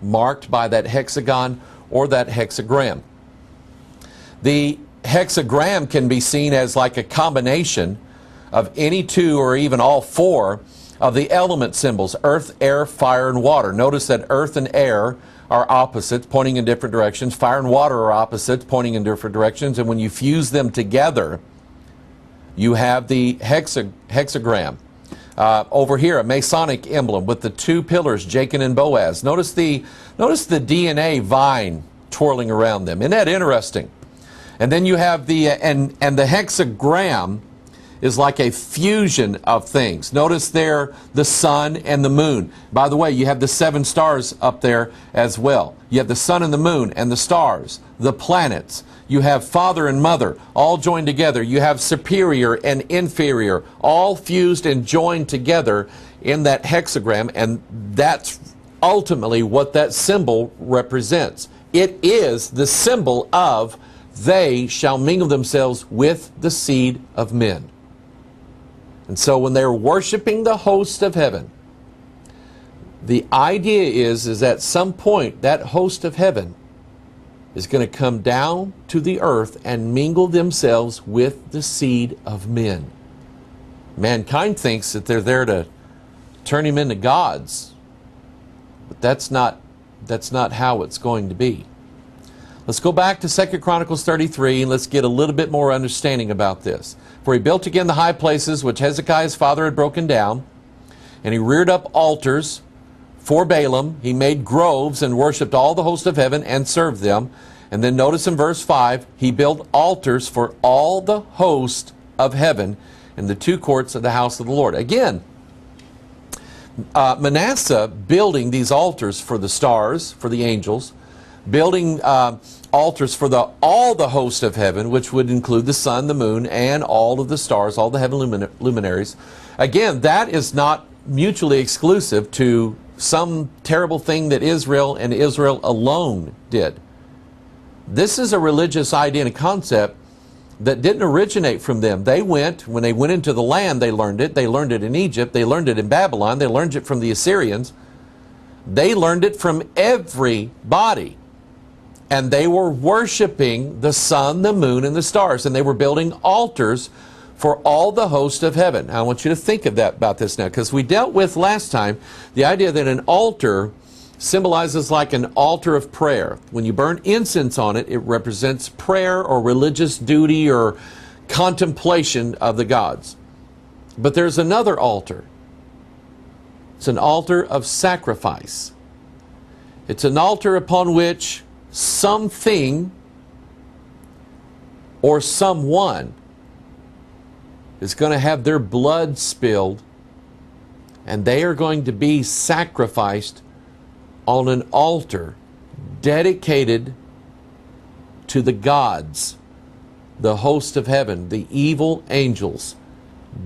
marked by that hexagon or that hexagram. The hexagram can be seen as like a combination of any 2 or even all 4 of the element symbols, earth, air, fire, and water. Notice that earth and air are opposites, pointing in different directions. Fire and water are opposites, pointing in different directions. And when you fuse them together, you have the hexagram. Over here, a Masonic emblem with the 2 pillars, Jachin and Boaz. Notice the DNA vine twirling around them. Isn't that interesting? And then you have the hexagram is like a fusion of things. Notice there the sun and the moon. By the way, you have the 7 stars up there as well. You have the sun and the moon and the stars, the planets. You have father and mother all joined together. You have superior and inferior all fused and joined together in that hexagram, and that's ultimately what that symbol represents. It is the symbol of they shall mingle themselves with the seed of men. And so when they're worshiping the host of heaven, the idea is at some point that host of heaven is going to come down to the earth and mingle themselves with the seed of men. Mankind thinks that they're there to turn him into gods, but that's not how it's going to be. Let's go back to 2 Chronicles 33 and let's get a little bit more understanding about this. For he built again the high places which Hezekiah's father had broken down, and he reared up altars for Balaam. He made groves and worshipped all the host of heaven and served them. And then notice in verse 5, he built altars for all the host of heaven in the 2 courts of the house of the Lord. Again, Manasseh building these altars for the stars, for the angels, building altars for all the host of heaven, which would include the sun, the moon, and all of the stars, all the heavenly luminaries. Again, that is not mutually exclusive to some terrible thing that Israel and Israel alone did. This is a religious idea and a concept that didn't originate from them. When they went into the land, they learned it. They learned it in Egypt. They learned it in Babylon. They learned it from the Assyrians. They learned it from everybody. And they were worshiping the sun, the moon, and the stars. And they were building altars for all the host of heaven. I want you to think of that about this now, because we dealt with last time the idea that an altar symbolizes like an altar of prayer. When you burn incense on it, it represents prayer or religious duty or contemplation of the gods. But there's another altar. It's an altar of sacrifice. It's an altar upon which something or someone is going to have their blood spilled, and they are going to be sacrificed on an altar dedicated to the gods, the host of heaven, the evil angels,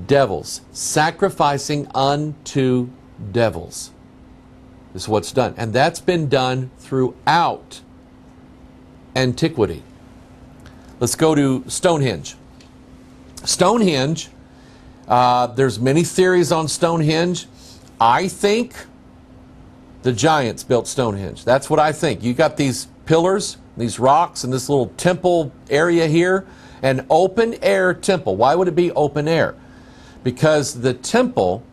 devils, sacrificing unto devils is what's done. And that's been done throughout antiquity. Let's go to Stonehenge. Stonehenge, there's many theories on Stonehenge. I think the giants built Stonehenge. That's what I think. You got these pillars, these rocks, and this little temple area here, an open air temple. Why would it be open air? Because the temple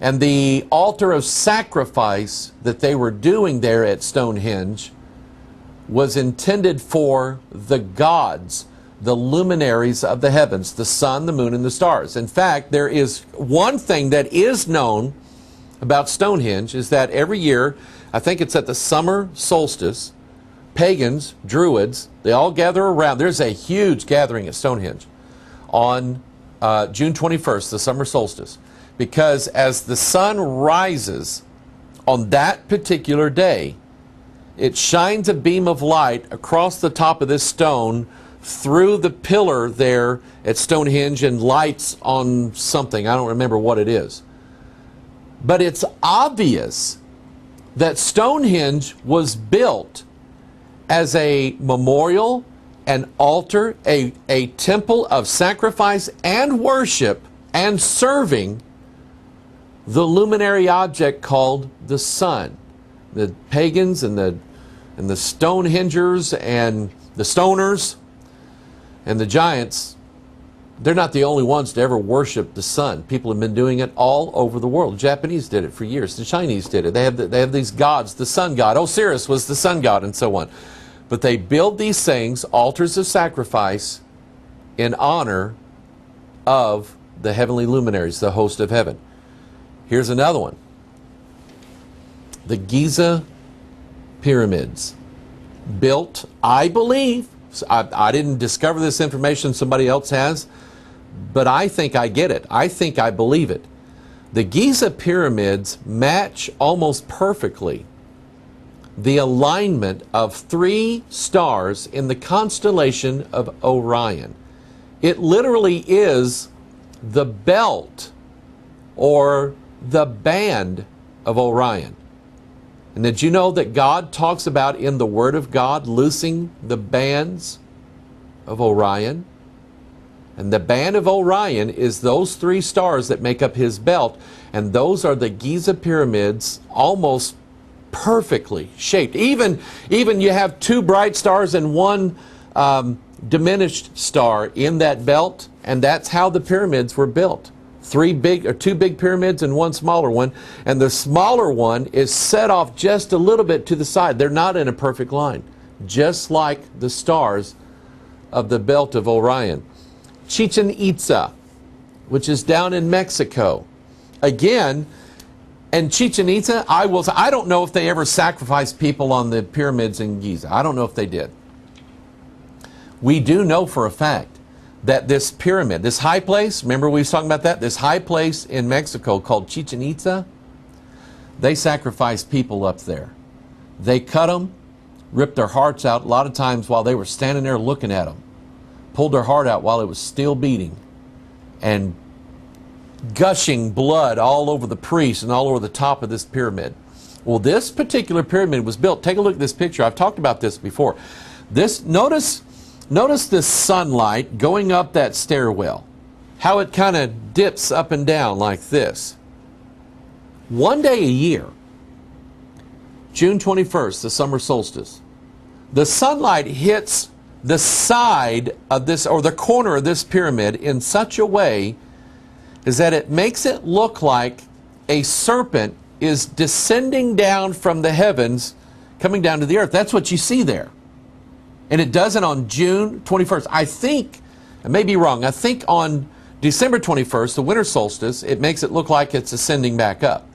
and the altar of sacrifice that they were doing there at Stonehenge was intended for the gods, the luminaries of the heavens, the sun, the moon, and the stars. In fact, there is one thing that is known about Stonehenge is that every year, I think it's at the summer solstice, pagans, druids, they all gather around. There's a huge gathering at Stonehenge on June 21st, the summer solstice, because as the sun rises on that particular day, it shines a beam of light across the top of this stone through the pillar there at Stonehenge and lights on something. I don't remember what it is. But it's obvious that Stonehenge was built as a memorial, an altar, a temple of sacrifice and worship and serving the luminary object called the sun. The pagans and the Stonehengers and the stoners and the giants, they're not the only ones to ever worship the sun. People have been doing it all over the world. The Japanese did it for years. The Chinese did it. They have these gods, the sun god. Osiris was the sun god and so on. But they build these things, altars of sacrifice, in honor of the heavenly luminaries, the host of heaven. Here's another one. The Giza pyramids. built, I believe, I didn't discover this information, somebody else has, but I think I get it. I think I believe it. The Giza pyramids match almost perfectly the alignment of 3 stars in the constellation of Orion. It literally is the belt or the band of Orion. And did you know that God talks about in the Word of God loosing the bands of Orion? And the band of Orion is those 3 stars that make up his belt, and those are the Giza pyramids, almost perfectly shaped. Even you have 2 bright stars and 1 diminished star in that belt, and that's how the pyramids were built. 2 big pyramids and 1 smaller one, and the smaller one is set off just a little bit to the side. They're not in a perfect line, just like the stars of the belt of Orion. Chichen Itza, which is down in Mexico. Again, and Chichen Itza, I don't know if they ever sacrificed people on the pyramids in Giza. I don't know if they did. We do know for a fact that this pyramid, this high place, remember we was talking about that? This high place in Mexico called Chichen Itza, they sacrificed people up there. They cut them, ripped their hearts out a lot of times while they were standing there looking at them. Pulled their heart out while it was still beating, and gushing blood all over the priest and all over the top of this pyramid. Well, this particular pyramid was built. Take a look at this picture. I've talked about this before. Notice this sunlight going up that stairwell, how it kind of dips up and down like this. One day a year, June 21st, the summer solstice, the sunlight hits the side of this, or the corner of this pyramid, in such a way is that it makes it look like a serpent is descending down from the heavens, coming down to the earth. That's what you see there. And it does it on June 21st. I think, I may be wrong, I think on December 21st, the winter solstice, it makes it look like it's ascending back up.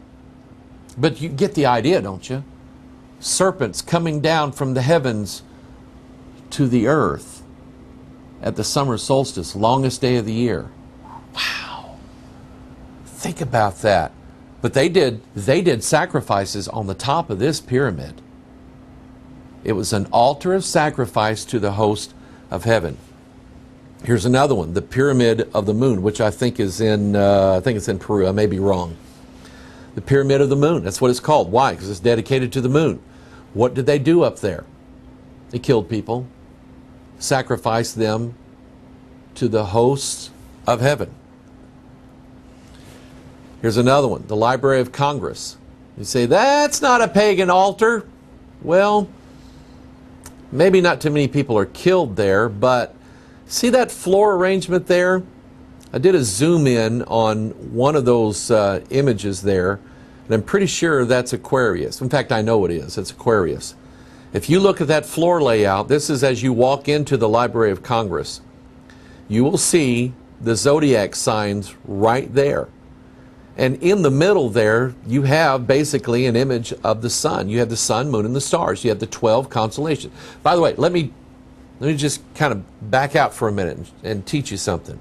But you get the idea, don't you? Serpents coming down from the heavens to the earth at the summer solstice, longest day of the year. Wow. Think about that. But they did sacrifices on the top of this pyramid. It was an altar of sacrifice to the host of heaven. Here's another one, the Pyramid of the Moon, which I think is in it's in Peru. I may be wrong. The Pyramid of the Moon. That's what it's called. Why? Because it's dedicated to the moon. What did they do up there? They killed people, sacrificed them to the hosts of heaven. Here's another one, the Library of Congress. You say, that's not a pagan altar. Well, maybe not too many people are killed there, but see that floor arrangement there? I did a zoom in on one of those images there, and I'm pretty sure that's Aquarius. In fact, I know it is. It's Aquarius. If you look at that floor layout, this is as you walk into the Library of Congress, you will see the zodiac signs right there. And in the middle there, you have basically an image of the sun. You have the sun, moon, and the stars. You have the 12 constellations. By the way, let me just kind of back out for a minute and teach you something.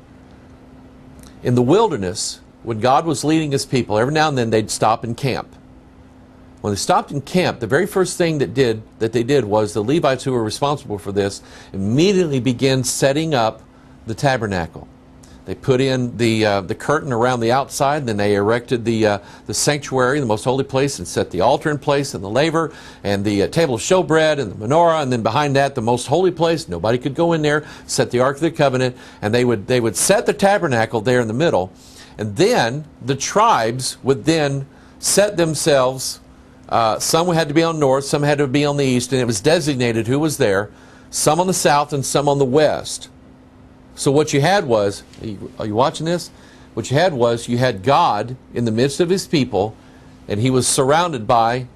In the wilderness, when God was leading his people, every now and then they'd stop and camp. When they stopped in camp, the very first thing that they did was the Levites, who were responsible for this, immediately began setting up the tabernacle. They put in the curtain around the outside, and then they erected the sanctuary, the most holy place, and set the altar in place, and the laver, and the table of showbread, and the menorah, and then behind that, the most holy place. Nobody could go in there. Set the Ark of the Covenant, and they would set the tabernacle there in the middle, and then the tribes would then set themselves. Some had to be on north, some had to be on the east, and it was designated who was there. Some on the south and some on the west. So what you had was, are you watching this? What you had was, you had God in the midst of his people, and he was surrounded by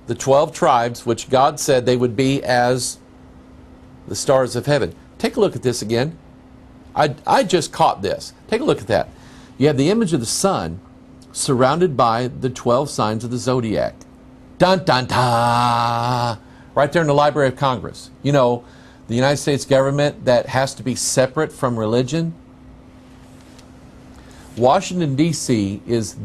the 12 tribes, which God said they would be as the stars of heaven. Take a look at this again. I just caught this. Take a look at that. You have the image of the sun surrounded by the 12 signs of the zodiac. Dun, dun, dun. right there in the Library of Congress. You know, the United States government that has to be separate from religion. Washington, D.C. is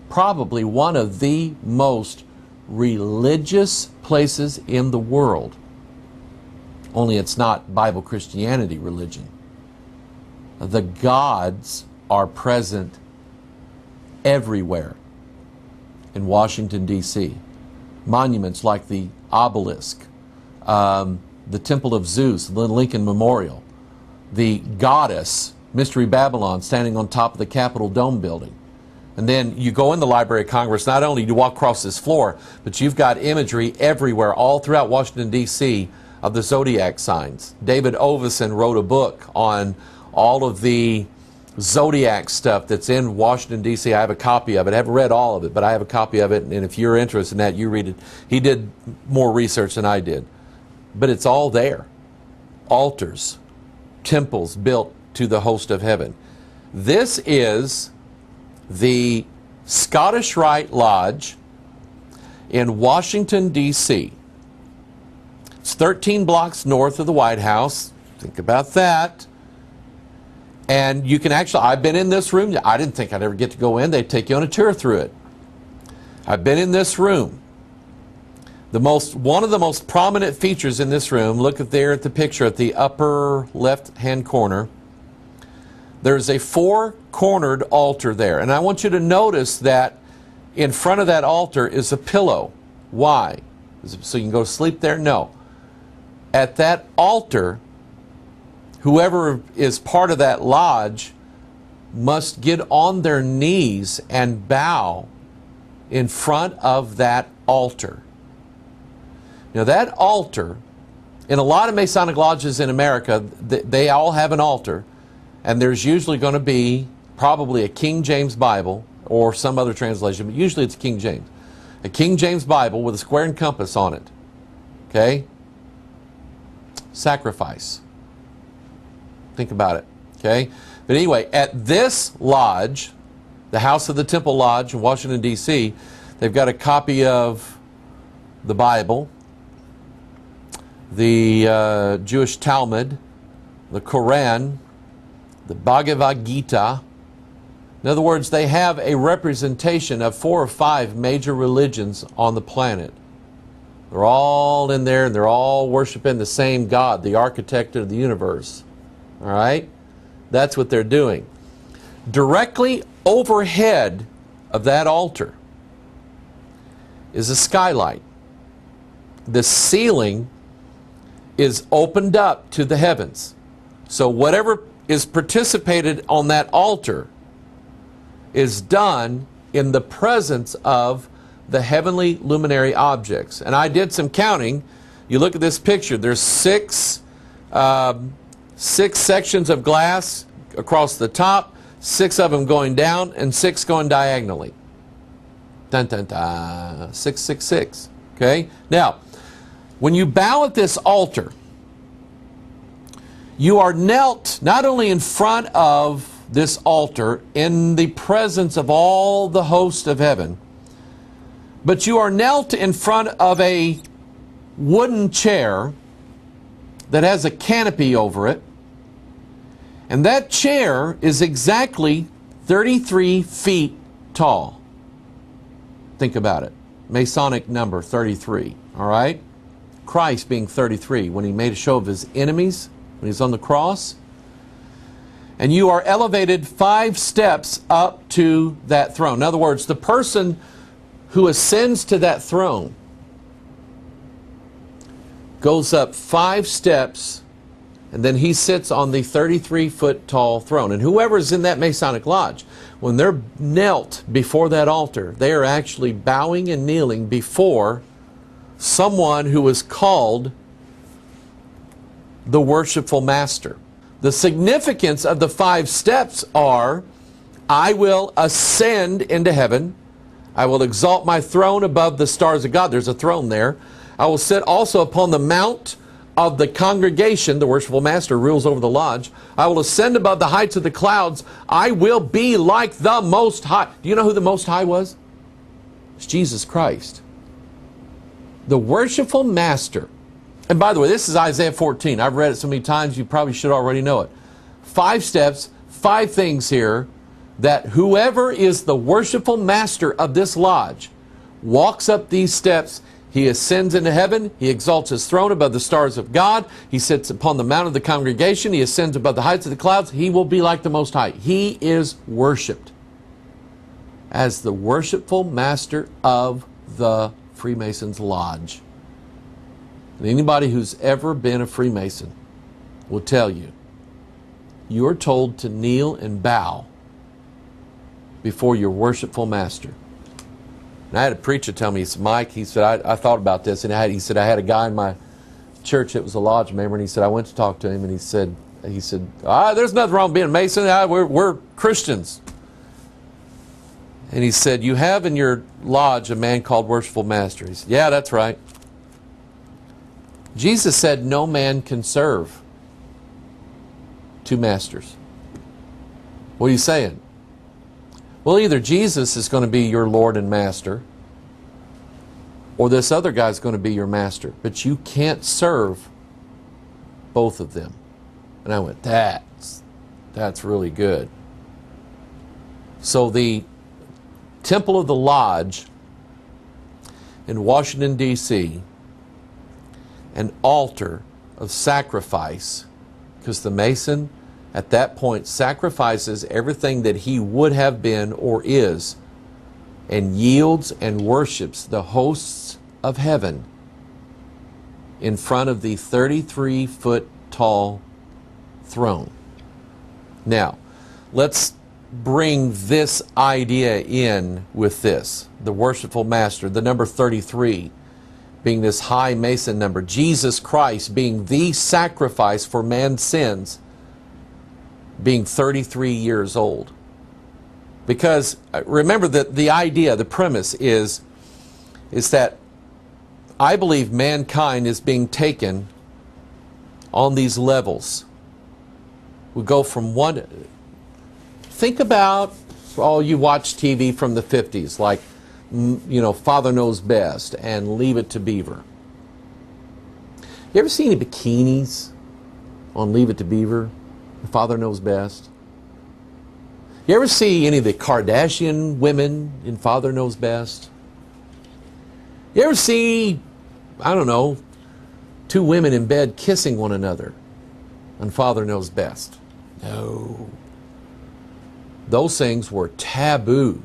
probably one of the most religious places in the world. Only it's not Bible Christianity religion. The gods are present everywhere in Washington, D.C. Monuments like the obelisk, the Temple of Zeus, the Lincoln Memorial, the goddess, Mystery Babylon, standing on top of the Capitol Dome building. And then you go in the Library of Congress, not only do you walk across this floor, but you've got imagery everywhere, all throughout Washington, D.C., of the zodiac signs. David Ovison wrote a book on all of the zodiac stuff that's in Washington, D.C. I have a copy of it. I haven't read all of it, but I have a copy of it, and if you're interested in that, you read it. He did more research than I did. But it's all there. Altars, temples built to the host of heaven. This is the Scottish Rite Lodge in Washington, D.C. It's 13 blocks north of the White House. Think about that. And you can actually, I've been in this room. I didn't think I'd ever get to go in. They take you on a tour through it. I've been in this room. One of the most prominent features in this room, look at there at the picture at the upper left-hand corner. There's a four-cornered altar there. And I want you to notice that in front of that altar is a pillow. Why? So you can go to sleep there? No. At that altar, whoever is part of that lodge must get on their knees and bow in front of that altar. Now that altar, in a lot of Masonic lodges in America, they all have an altar, and there's usually going to be probably a King James Bible or some other translation, but usually it's King James. A King James Bible with a square and compass on it. Okay? Sacrifice. Think about it. Okay? But anyway, at this lodge, the House of the Temple Lodge in Washington, D.C., they've got a copy of the Bible, the Jewish Talmud, the Quran, the Bhagavad Gita. In other words, they have a representation of 4 or 5 major religions on the planet. They're all in there, and they're all worshiping the same God, the architect of the universe. All right? That's what they're doing. Directly overhead of that altar is a skylight. The ceiling is opened up to the heavens. So whatever is participated on that altar is done in the presence of the heavenly luminary objects. And I did some counting. You look at this picture. There's six sections of glass across the top, 6 of them going down, and 6 going diagonally. Dun, dun, dun. 666. Okay? Now, when you bow at this altar, you are knelt not only in front of this altar in the presence of all the host of heaven, but you are knelt in front of a wooden chair that has a canopy over it, and that chair is exactly 33 feet tall. Think about it. Masonic number 33, all right? Christ being 33 when he made a show of his enemies, when he's on the cross. And you are elevated 5 steps up to that throne. In other words, the person who ascends to that throne goes up 5 steps, and then he sits on the 33-foot tall throne. And whoever is in that Masonic lodge, when they're knelt before that altar, they are actually bowing and kneeling before someone who is called the worshipful master. The significance of the 5 steps are, I will ascend into heaven. I will exalt my throne above the stars of God. There's a throne there. I will sit also upon the mount of the congregation. The worshipful master rules over the lodge. I will ascend above the heights of the clouds. I will be like the Most High. Do you know who the Most High was? It's Jesus Christ. The worshipful master. And by the way, this is Isaiah 14. I've read it so many times, you probably should already know it. 5 steps, 5 things here that whoever is the worshipful master of this lodge walks up these steps. He ascends into heaven. He exalts his throne above the stars of God. He sits upon the mount of the congregation. He ascends above the heights of the clouds. He will be like the Most High. He is worshipped as the worshipful master of the Freemasons' lodge. And anybody who's ever been a Freemason will tell you, you're told to kneel and bow before your worshipful master. And I had a preacher tell me, he said, Mike, he said, I thought about this, and he said, I had a guy in my church that was a lodge member, and he said, I went to talk to him, and he said, there's nothing wrong with being a Mason. We're Christians. And he said, you have in your lodge a man called Worshipful Master. He said, yeah, that's right. Jesus said no man can serve 2 masters. What are you saying? Well, either Jesus is going to be your Lord and Master, or this other guy's going to be your master. But you can't serve both of them. And I went, that's really good. So the Temple of the Lodge in Washington, D.C., an altar of sacrifice, because the Mason at that point sacrifices everything that he would have been or is, and yields and worships the hosts of heaven in front of the 33-foot tall throne. Now, let's bring this idea in with this. The worshipful master, the number 33 being this high Mason number, Jesus Christ being the sacrifice for man's sins, being 33 years old. Because remember that the idea, the premise is that I believe mankind is being taken on these levels. We go from one, think about all you watch TV from the 50s, like, you know, Father Knows Best and Leave It to Beaver. You ever see any bikinis on Leave It to Beaver? Father Knows Best. You ever see any of the Kardashian women in Father Knows Best? You ever see, I don't know, 2 women in bed kissing one another on Father Knows Best? No. Those things were taboo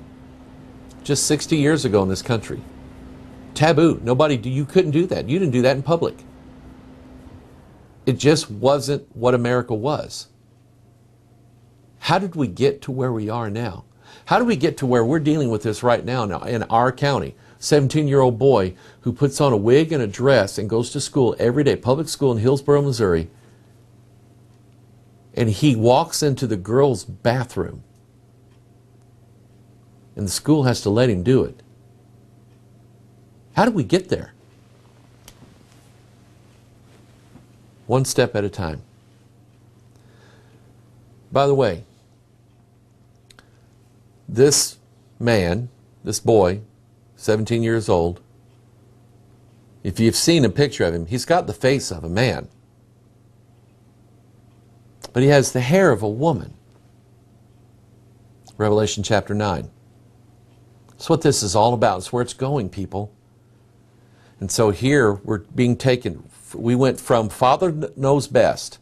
just 60 years ago in this country. Taboo. You couldn't do that. You didn't do that in public. It just wasn't what America was. How did we get to where we are now? How did we get to where we're dealing with this right now in our county? 17-year-old boy who puts on a wig and a dress and goes to school every day, public school in Hillsboro, Missouri, and he walks into the girls' bathroom, and the school has to let him do it. How did we get there? One step at a time. By the way, this man, this boy, 17 years old, if you've seen a picture of him, he's got the face of a man. But he has the hair of a woman. Revelation chapter 9. That's what this is all about. It's where it's going, people. And so here we're being taken, we went from Father Knows Best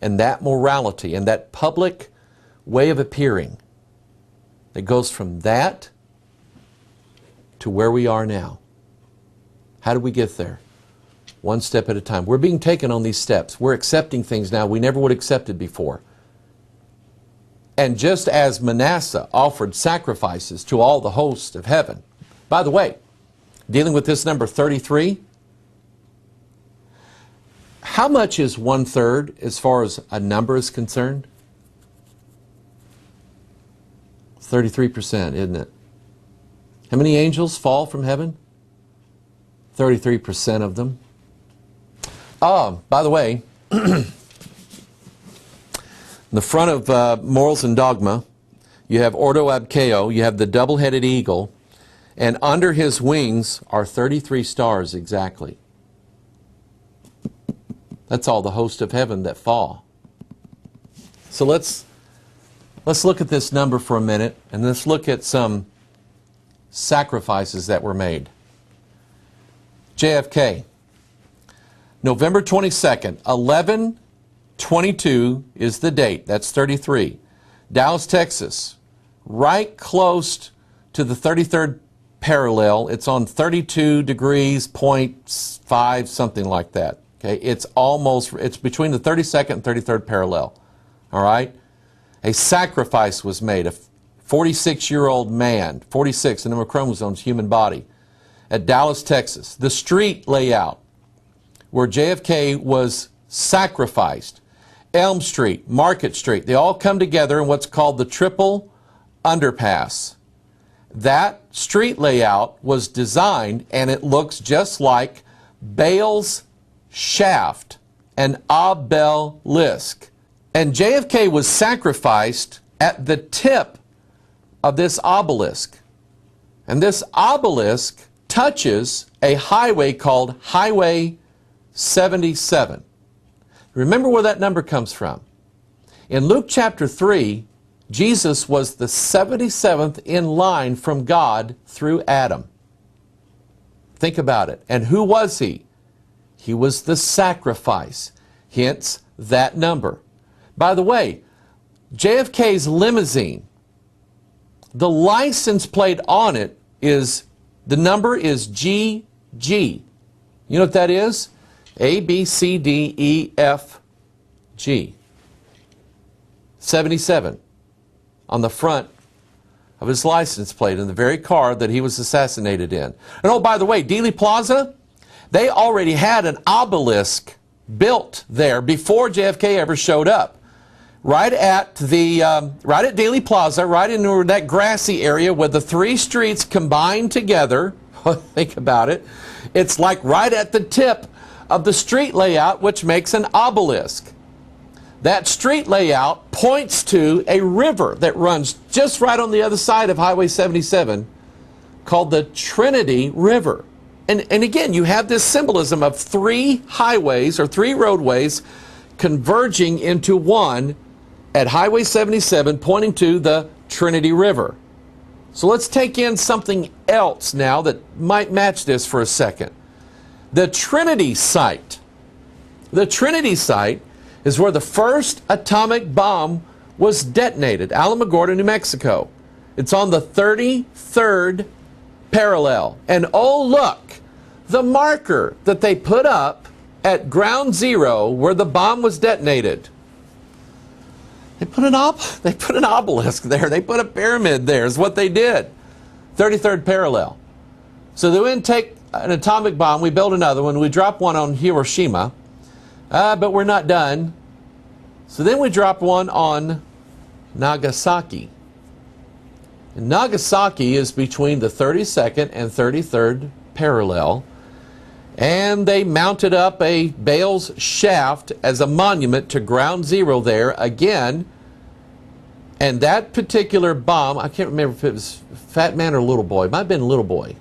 and that morality and that public way of appearing. It goes from that to where we are now. How did we get there? One step at a time. We're being taken on these steps. We're accepting things now we never would have accepted before. And just as Manasseh offered sacrifices to all the hosts of heaven, by the way, dealing with this number 33, how much is 1/3 as far as a number is concerned? 33%, isn't it? How many angels fall from heaven? 33% of them. By the way, in the front of Morals and Dogma, you have Ordo Abkeo, you have the double-headed eagle, And under his wings are 33 stars exactly. That's all the host of heaven that fall. So let's look at this number for a minute, and let's look at some sacrifices that were made. JFK, November 22nd, 11/22 is the date. That's 33. Dallas, Texas, right close to the 33rd parallel. It's on 32 degrees, 0.5, something like that. Okay, it's between the 32nd and 33rd parallel. All right? A sacrifice was made. A 46-year-old man, 46, the number of chromosomes, human body, at Dallas, Texas. The street layout where JFK was sacrificed, Elm Street, Market Street, they all come together in what's called the Triple Underpass. That street layout was designed, and it looks just like Baal's shaft, an obelisk. And JFK was sacrificed at the tip of this obelisk. And this obelisk touches a highway called Highway 77. Remember where that number comes from. In Luke chapter 3, Jesus was the 77th in line from God through Adam. Think about it. And who was he? He was the sacrifice. Hence that number. By the way, JFK's limousine, the license plate on it is, the number is GG. You know what that is? A, B, C, D, E, F, G. 77 on the front of his license plate in the very car that he was assassinated in. And oh, by the way, Dealey Plaza, they already had an obelisk built there before JFK ever showed up. Right at Dealey Plaza, right in that grassy area where the three streets combine together. Think about it. It's like right at the tip of the street layout, which makes an obelisk. That street layout points to a river that runs just right on the other side of Highway 77 called the Trinity River. And again, you have this symbolism of three highways or three roadways converging into one at Highway 77, pointing to the Trinity River. So let's take in something else now that might match this for a second. The Trinity Site. The Trinity Site is where the first atomic bomb was detonated, Alamogordo, New Mexico. It's on the 33rd parallel. And oh look, the marker that they put up at ground zero where the bomb was detonated. They put an obelisk there. They put a pyramid there is what they did. 33rd parallel. So they went and take an atomic bomb. We built another one. We dropped one on Hiroshima. But we're not done. So then we dropped one on Nagasaki. And Nagasaki is between the 32nd and 33rd parallel. And they mounted up a Baal's shaft as a monument to ground zero there again. And that particular bomb, I can't remember if it was Fat Man or Little Boy. It might have been Little Boy.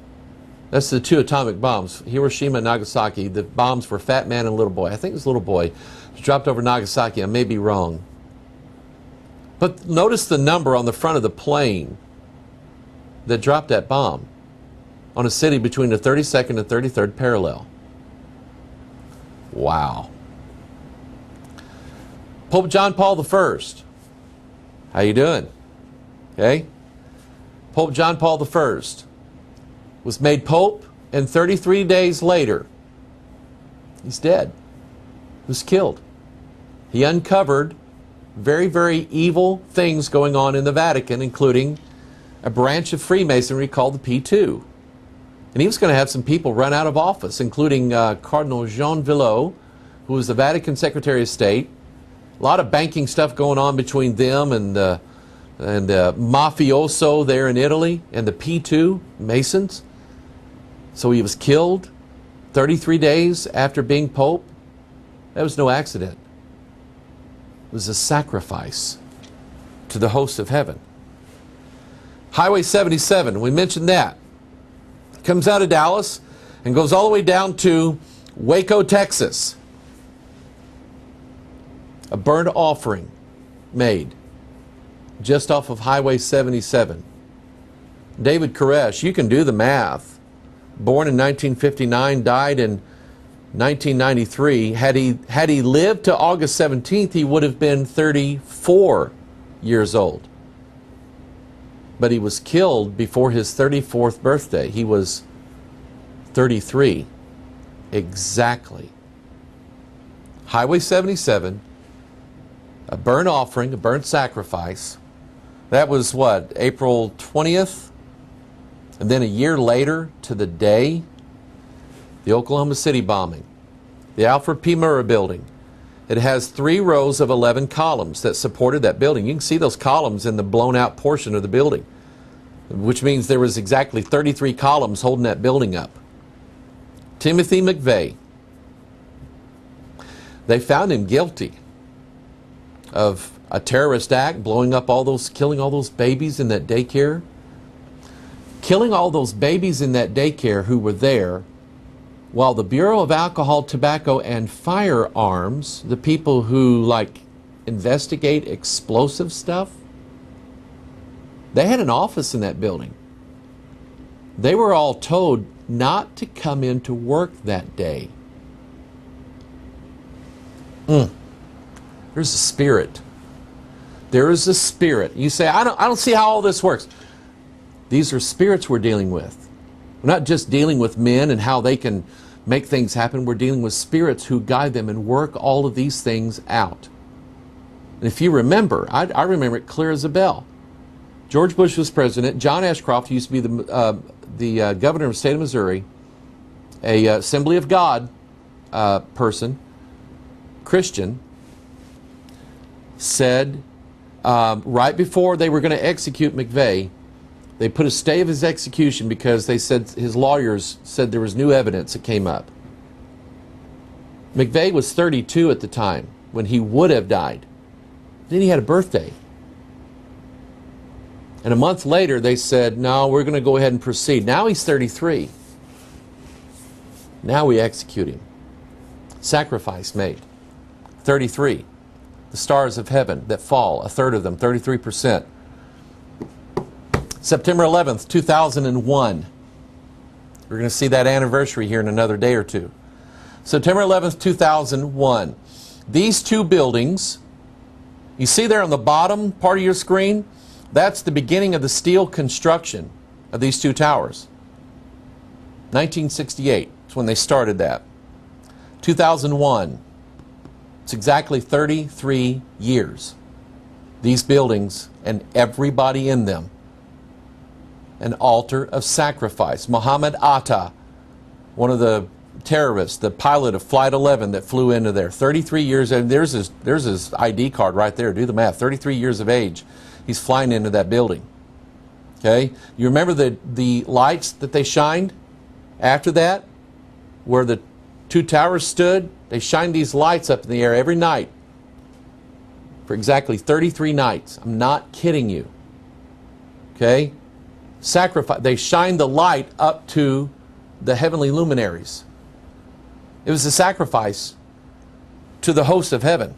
That's the two atomic bombs, Hiroshima and Nagasaki. The bombs were Fat Man and Little Boy. I think it was Little Boy. It was dropped over Nagasaki. I may be wrong. But notice the number on the front of the plane that dropped that bomb on a city between the 32nd and 33rd parallel. Wow. Pope John Paul I. How you doing? Okay. Pope John Paul I was made Pope, and 33 days later, he's dead. He was killed. He uncovered very, very evil things going on in the Vatican, including a branch of Freemasonry called the P2. And he was going to have some people run out of office, including Cardinal Jean Villot, who was the Vatican Secretary of State. A lot of banking stuff going on between them and mafioso there in Italy and the P2 Masons. So he was killed 33 days after being Pope. That was no accident. It was a sacrifice to the host of heaven. Highway 77, we mentioned that. Comes out of Dallas and goes all the way down to Waco, Texas. A burnt offering made just off of Highway 77. David Koresh, you can do the math. Born in 1959, died in 1993. Had he lived to August 17th, he would have been 34 years old. But he was killed before his 34th birthday. He was 33. Exactly. Highway 77, a burnt offering, a burnt sacrifice. That was what, April 20th? And then a year later, to the day, the Oklahoma City bombing, the Alfred P. Murrah building. It has 3 rows of 11 columns that supported that building. You can see those columns in the blown out portion of the building, which means there was exactly 33 columns holding that building up. Timothy McVeigh. They found him guilty of a terrorist act, blowing up all those, killing all those babies in that daycare. Killing all those babies in that daycare who were there, while the Bureau of Alcohol, Tobacco, and Firearms, the people who investigate explosive stuff, they had an office in that building. They were all told not to come into work that day. There's a spirit. There is a spirit. You say, I don't see how all this works. These are spirits we're dealing with. We're not just dealing with men and how they can make things happen. We're dealing with spirits who guide them and work all of these things out. And if you remember, I remember it clear as a bell. George Bush was president. John Ashcroft used to be the governor of the state of Missouri, a Assembly of God person, Christian, said right before they were going to execute McVeigh, they put a stay of his execution because they said his lawyers said there was new evidence that came up. McVeigh was 32 at the time when he would have died. Then he had a birthday. And a month later they said, no, we're going to go ahead and proceed. Now he's 33. Now we execute him. Sacrifice made. 33. The stars of heaven that fall, a third of them, 33%. September 11th, 2001. We're going to see that anniversary here in another day or two. September 11th, 2001. These 2 buildings, you see there on the bottom part of your screen, that's the beginning of the steel construction of these 2 towers. 1968 is when they started that. 2001. It's exactly 33 years. These buildings and everybody in them. An altar of sacrifice. Muhammad Atta, one of the terrorists, the pilot of Flight 11 that flew into there. 33 years, and there's his ID card right there. Do the math. 33 years of age. He's flying into that building. Okay? You remember the lights that they shined after that? Where the 2 towers stood? They shined these lights up in the air every night for exactly 33 nights. I'm not kidding you. Okay? Sacrifice. They shined the light up to the heavenly luminaries. It was a sacrifice to the host of heaven.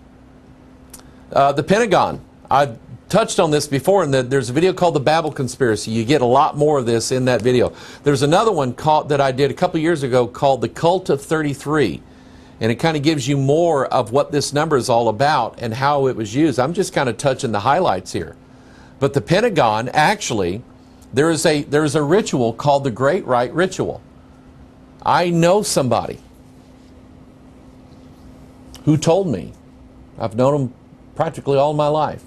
The Pentagon. I touched on this before, and there's a video called The Babel Conspiracy. You get a lot more of this in that video. There's another one that I did a couple years ago called The Cult of 33. And it kind of gives you more of what this number is all about and how it was used. I'm just kind of touching the highlights here. But the Pentagon, actually, there is a ritual called the Great Rite Ritual. I know somebody who told me, I've known them practically all my life,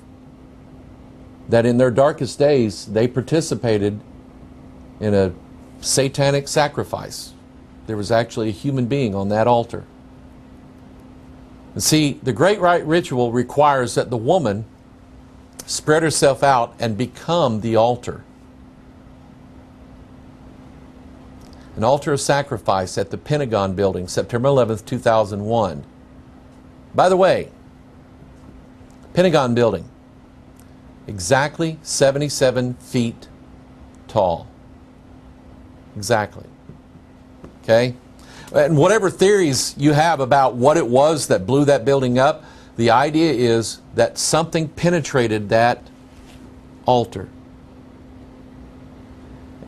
that in their darkest days they participated in a satanic sacrifice. There was actually a human being on that altar. And see, the Great Rite Ritual requires that the woman spread herself out and become the altar. An altar of sacrifice at the Pentagon building, September 11th, 2001. By the way, Pentagon building, exactly 77 feet tall. Exactly. Okay? And whatever theories you have about what it was that blew that building up, the idea is that something penetrated that altar.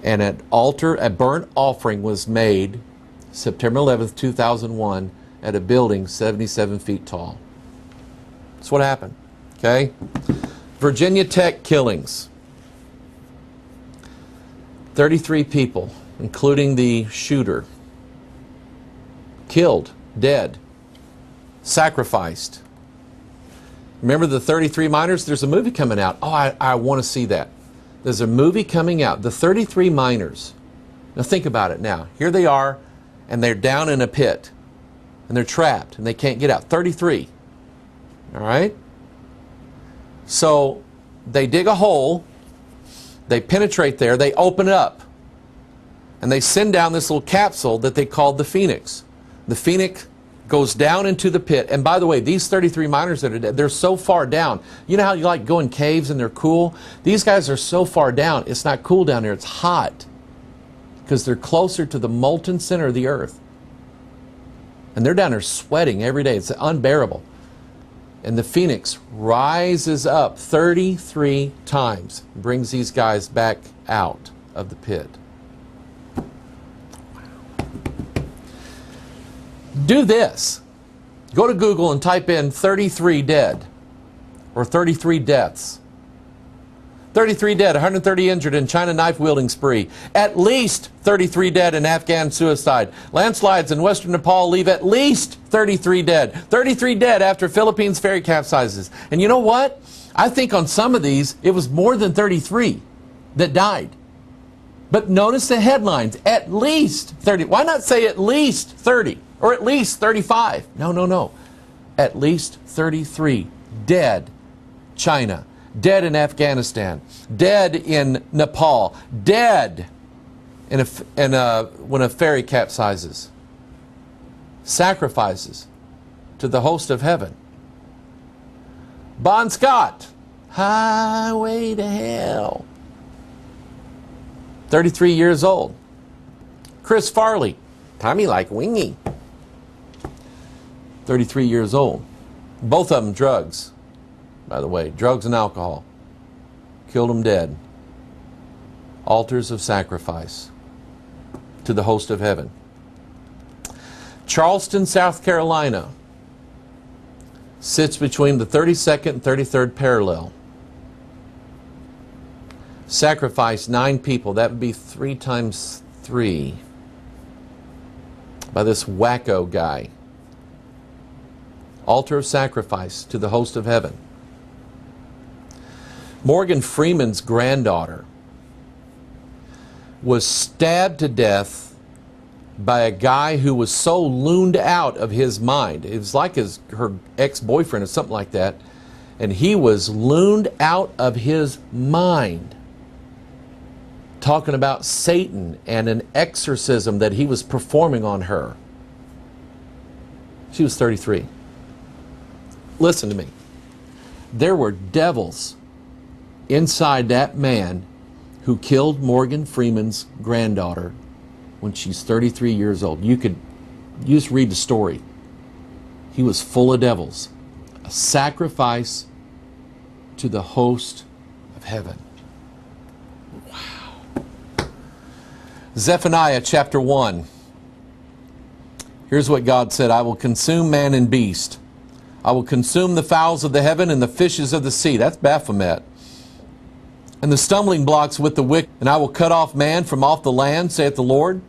And a burnt offering was made September 11th, 2001 at a building 77 feet tall. That's what happened. Okay? Virginia Tech killings. 33 people, including the shooter. Killed, dead, sacrificed. Remember the 33 miners? There's a movie coming out. Oh, I want to see that. There's a movie coming out. The 33 miners. Now think about it now. Here they are, and they're down in a pit. And they're trapped, and they can't get out. 33. All right? So they dig a hole. They penetrate there. They open it up. And they send down this little capsule that they called the Phoenix. The Phoenix goes down into the pit. And by the way, these 33 miners that are dead, they're so far down. You know how you like go in caves and they're cool? These guys are so far down, it's not cool down there, it's hot. Because they're closer to the molten center of the earth. And they're down there sweating every day. It's unbearable. And the Phoenix rises up 33 times, brings these guys back out of the pit. Do this. Go to Google and type in 33 dead or 33 deaths. 33 dead, 130 injured in China knife wielding spree. At least 33 dead in Afghan suicide. Landslides in western Nepal leave at least 33 dead. 33 dead after Philippines ferry capsizes. And you know what? I think on some of these it was more than 33 that died. But notice the headlines. At least 30. Why not say at least 30? Or at least 35. No. At least 33 dead. China. Dead in Afghanistan. Dead in Nepal. Dead when a ferry capsizes. Sacrifices to the host of heaven. Bon Scott. Highway to Hell. 33 years old. Chris Farley. Tommy like Wingy. 33 years old. Both of them drugs, by the way. Drugs and alcohol. Killed them dead. Altars of sacrifice to the host of heaven. Charleston, South Carolina sits between the 32nd and 33rd parallel. Sacrificed 9 people. That would be 3 times 3 by this wacko guy. Altar of sacrifice to the host of heaven. Morgan Freeman's granddaughter was stabbed to death by a guy who was so looned out of his mind. It was like her ex-boyfriend or something like that. And he was looned out of his mind, talking about Satan and an exorcism that he was performing on her. She was 33. Listen to me. There were devils inside that man who killed Morgan Freeman's granddaughter when she's 33 years old. You just read the story. He was full of devils. A sacrifice to the host of heaven. Wow. Zephaniah chapter 1. Here's what God said. I will consume man and beast. I will consume the fowls of the heaven and the fishes of the sea. That's Baphomet. And the stumbling blocks with the wicked. And I will cut off man from off the land, saith the Lord.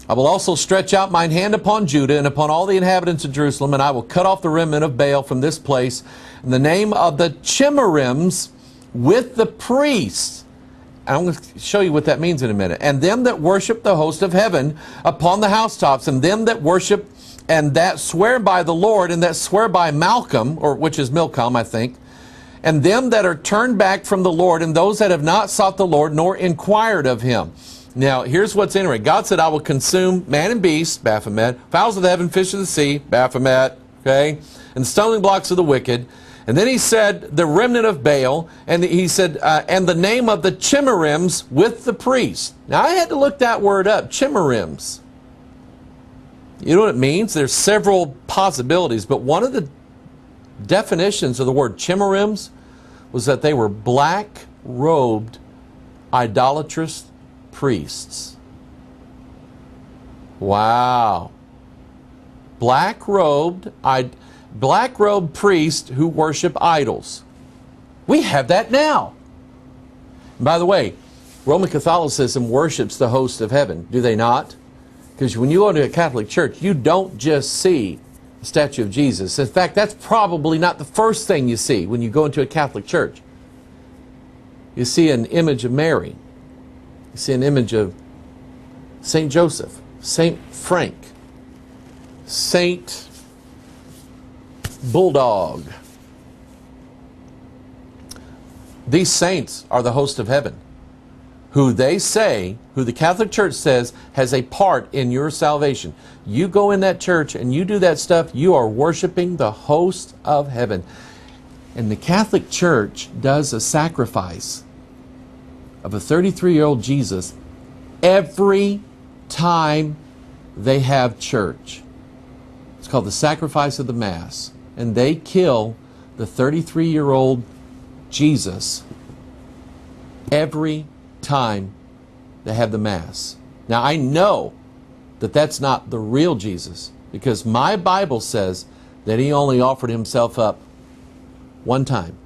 I will also stretch out mine hand upon Judah and upon all the inhabitants of Jerusalem, and I will cut off the remnant of Baal from this place. In the name of the Chimerims with the priests. And I'm going to show you what that means in a minute. And them that worship the host of heaven upon the housetops, and them that worship and that swear by the Lord, and that swear by Malcolm, or which is Milcom, I think, and them that are turned back from the Lord, and those that have not sought the Lord, nor inquired of him. Now, here's what's interesting. God said, I will consume man and beast, Baphomet, fowls of the heaven, fish of the sea, Baphomet, okay, and the stumbling blocks of the wicked. And then he said, the remnant of Baal, and he said, and the name of the Chimerims with the priests. Now, I had to look that word up, Chimerims. You know what it means? There's several possibilities, but one of the definitions of the word Chimerims was that they were black-robed, idolatrous priests. Wow. Black-robed priests who worship idols. We have that now. And by the way, Roman Catholicism worships the host of heaven, do they not? Because when you go to a Catholic church, you don't just see the statue of Jesus. In fact, that's probably not the first thing you see when you go into a Catholic church. You see an image of Mary. You see an image of St. Joseph, St. Frank, St. Bulldog. These saints are the host of heaven, who the Catholic Church says has a part in your salvation. You go in that church and you do that stuff, you are worshiping the host of heaven. And the Catholic Church does a sacrifice of a 33-year-old Jesus every time they have church. It's called the sacrifice of the Mass. And they kill the 33-year-old Jesus every time they have the Mass. Now, I know that that's not the real Jesus, because my Bible says that he only offered himself up one time.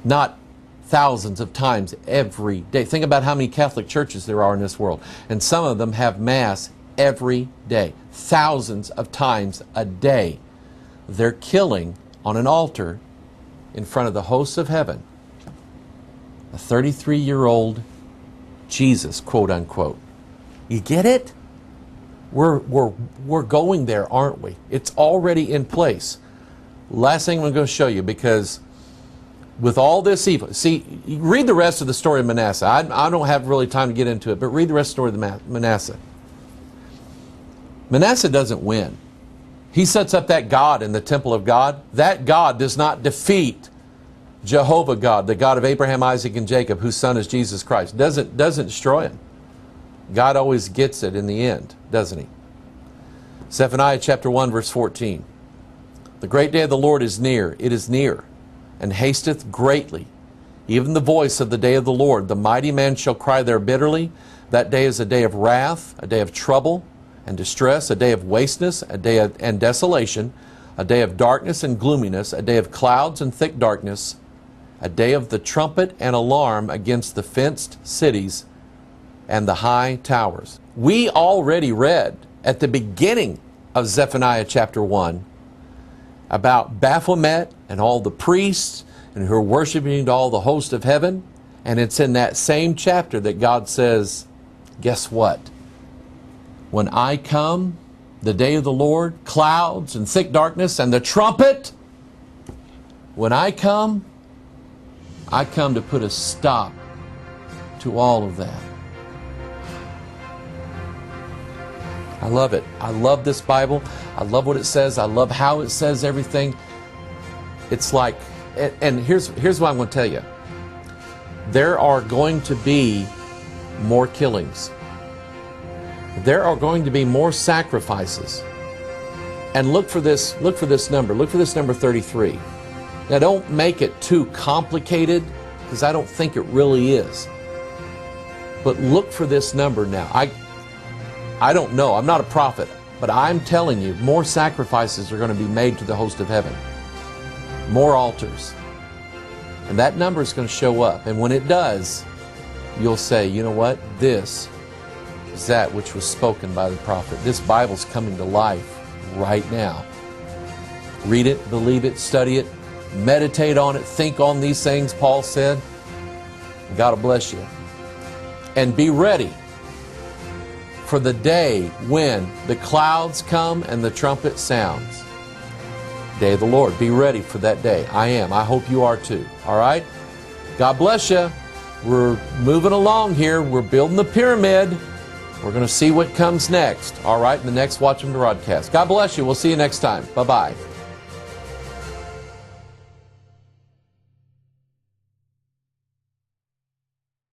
Not thousands of times every day. Think about how many Catholic churches there are in this world. And some of them have Mass every day. Thousands of times a day. They're killing on an altar in front of the hosts of heaven a 33-year-old Jesus, quote unquote. You get it? We're going there, aren't we? It's already in place. Last thing I'm going to show you, because with all this evil, see, you read the rest of the story of Manasseh. I don't have really time to get into it, but read the rest of the story of Manasseh. Manasseh doesn't win. He sets up that God in the temple of God. That God does not defeat Jehovah God, the God of Abraham, Isaac, and Jacob, whose son is Jesus Christ. Doesn't destroy him. God always gets it in the end, doesn't he? Zephaniah chapter 1, verse 14. The great day of the Lord is near. It is near, and hasteth greatly. Even the voice of the day of the Lord. The mighty man shall cry there bitterly. That day is a day of wrath, a day of trouble and distress, a day of wasteness, a day of and desolation, a day of darkness and gloominess, a day of clouds and thick darkness, a day of the trumpet and alarm against the fenced cities and the high towers. We already read at the beginning of Zephaniah chapter 1 about Baphomet and all the priests and who are worshiping all the host of heaven. And it's in that same chapter that God says, guess what? When I come, the day of the Lord, clouds and thick darkness and the trumpet, when I come to put a stop to all of that. I love it. I love this Bible. I love what it says. I love how it says everything. It's like, and here's what I'm going to tell you. There are going to be more killings. There are going to be more sacrifices. And look for this number. Look for this number 33. Now, don't make it too complicated, because I don't think it really is. But look for this number now. I don't know. I'm not a prophet, but I'm telling you, more sacrifices are going to be made to the host of heaven. More altars. And that number is going to show up. And when it does, you'll say, you know what? This is that which was spoken by the prophet. This Bible's coming to life right now. Read it, believe it, study it, meditate on it, think on these things, Paul said. God will bless you. And be ready for the day when the clouds come and the trumpet sounds. Day of the Lord. Be ready for that day. I am. I hope you are too. All right? God bless you. We're moving along here. We're building the pyramid. We're going to see what comes next. All right? In the next Watchman broadcast. God bless you. We'll see you next time. Bye-bye.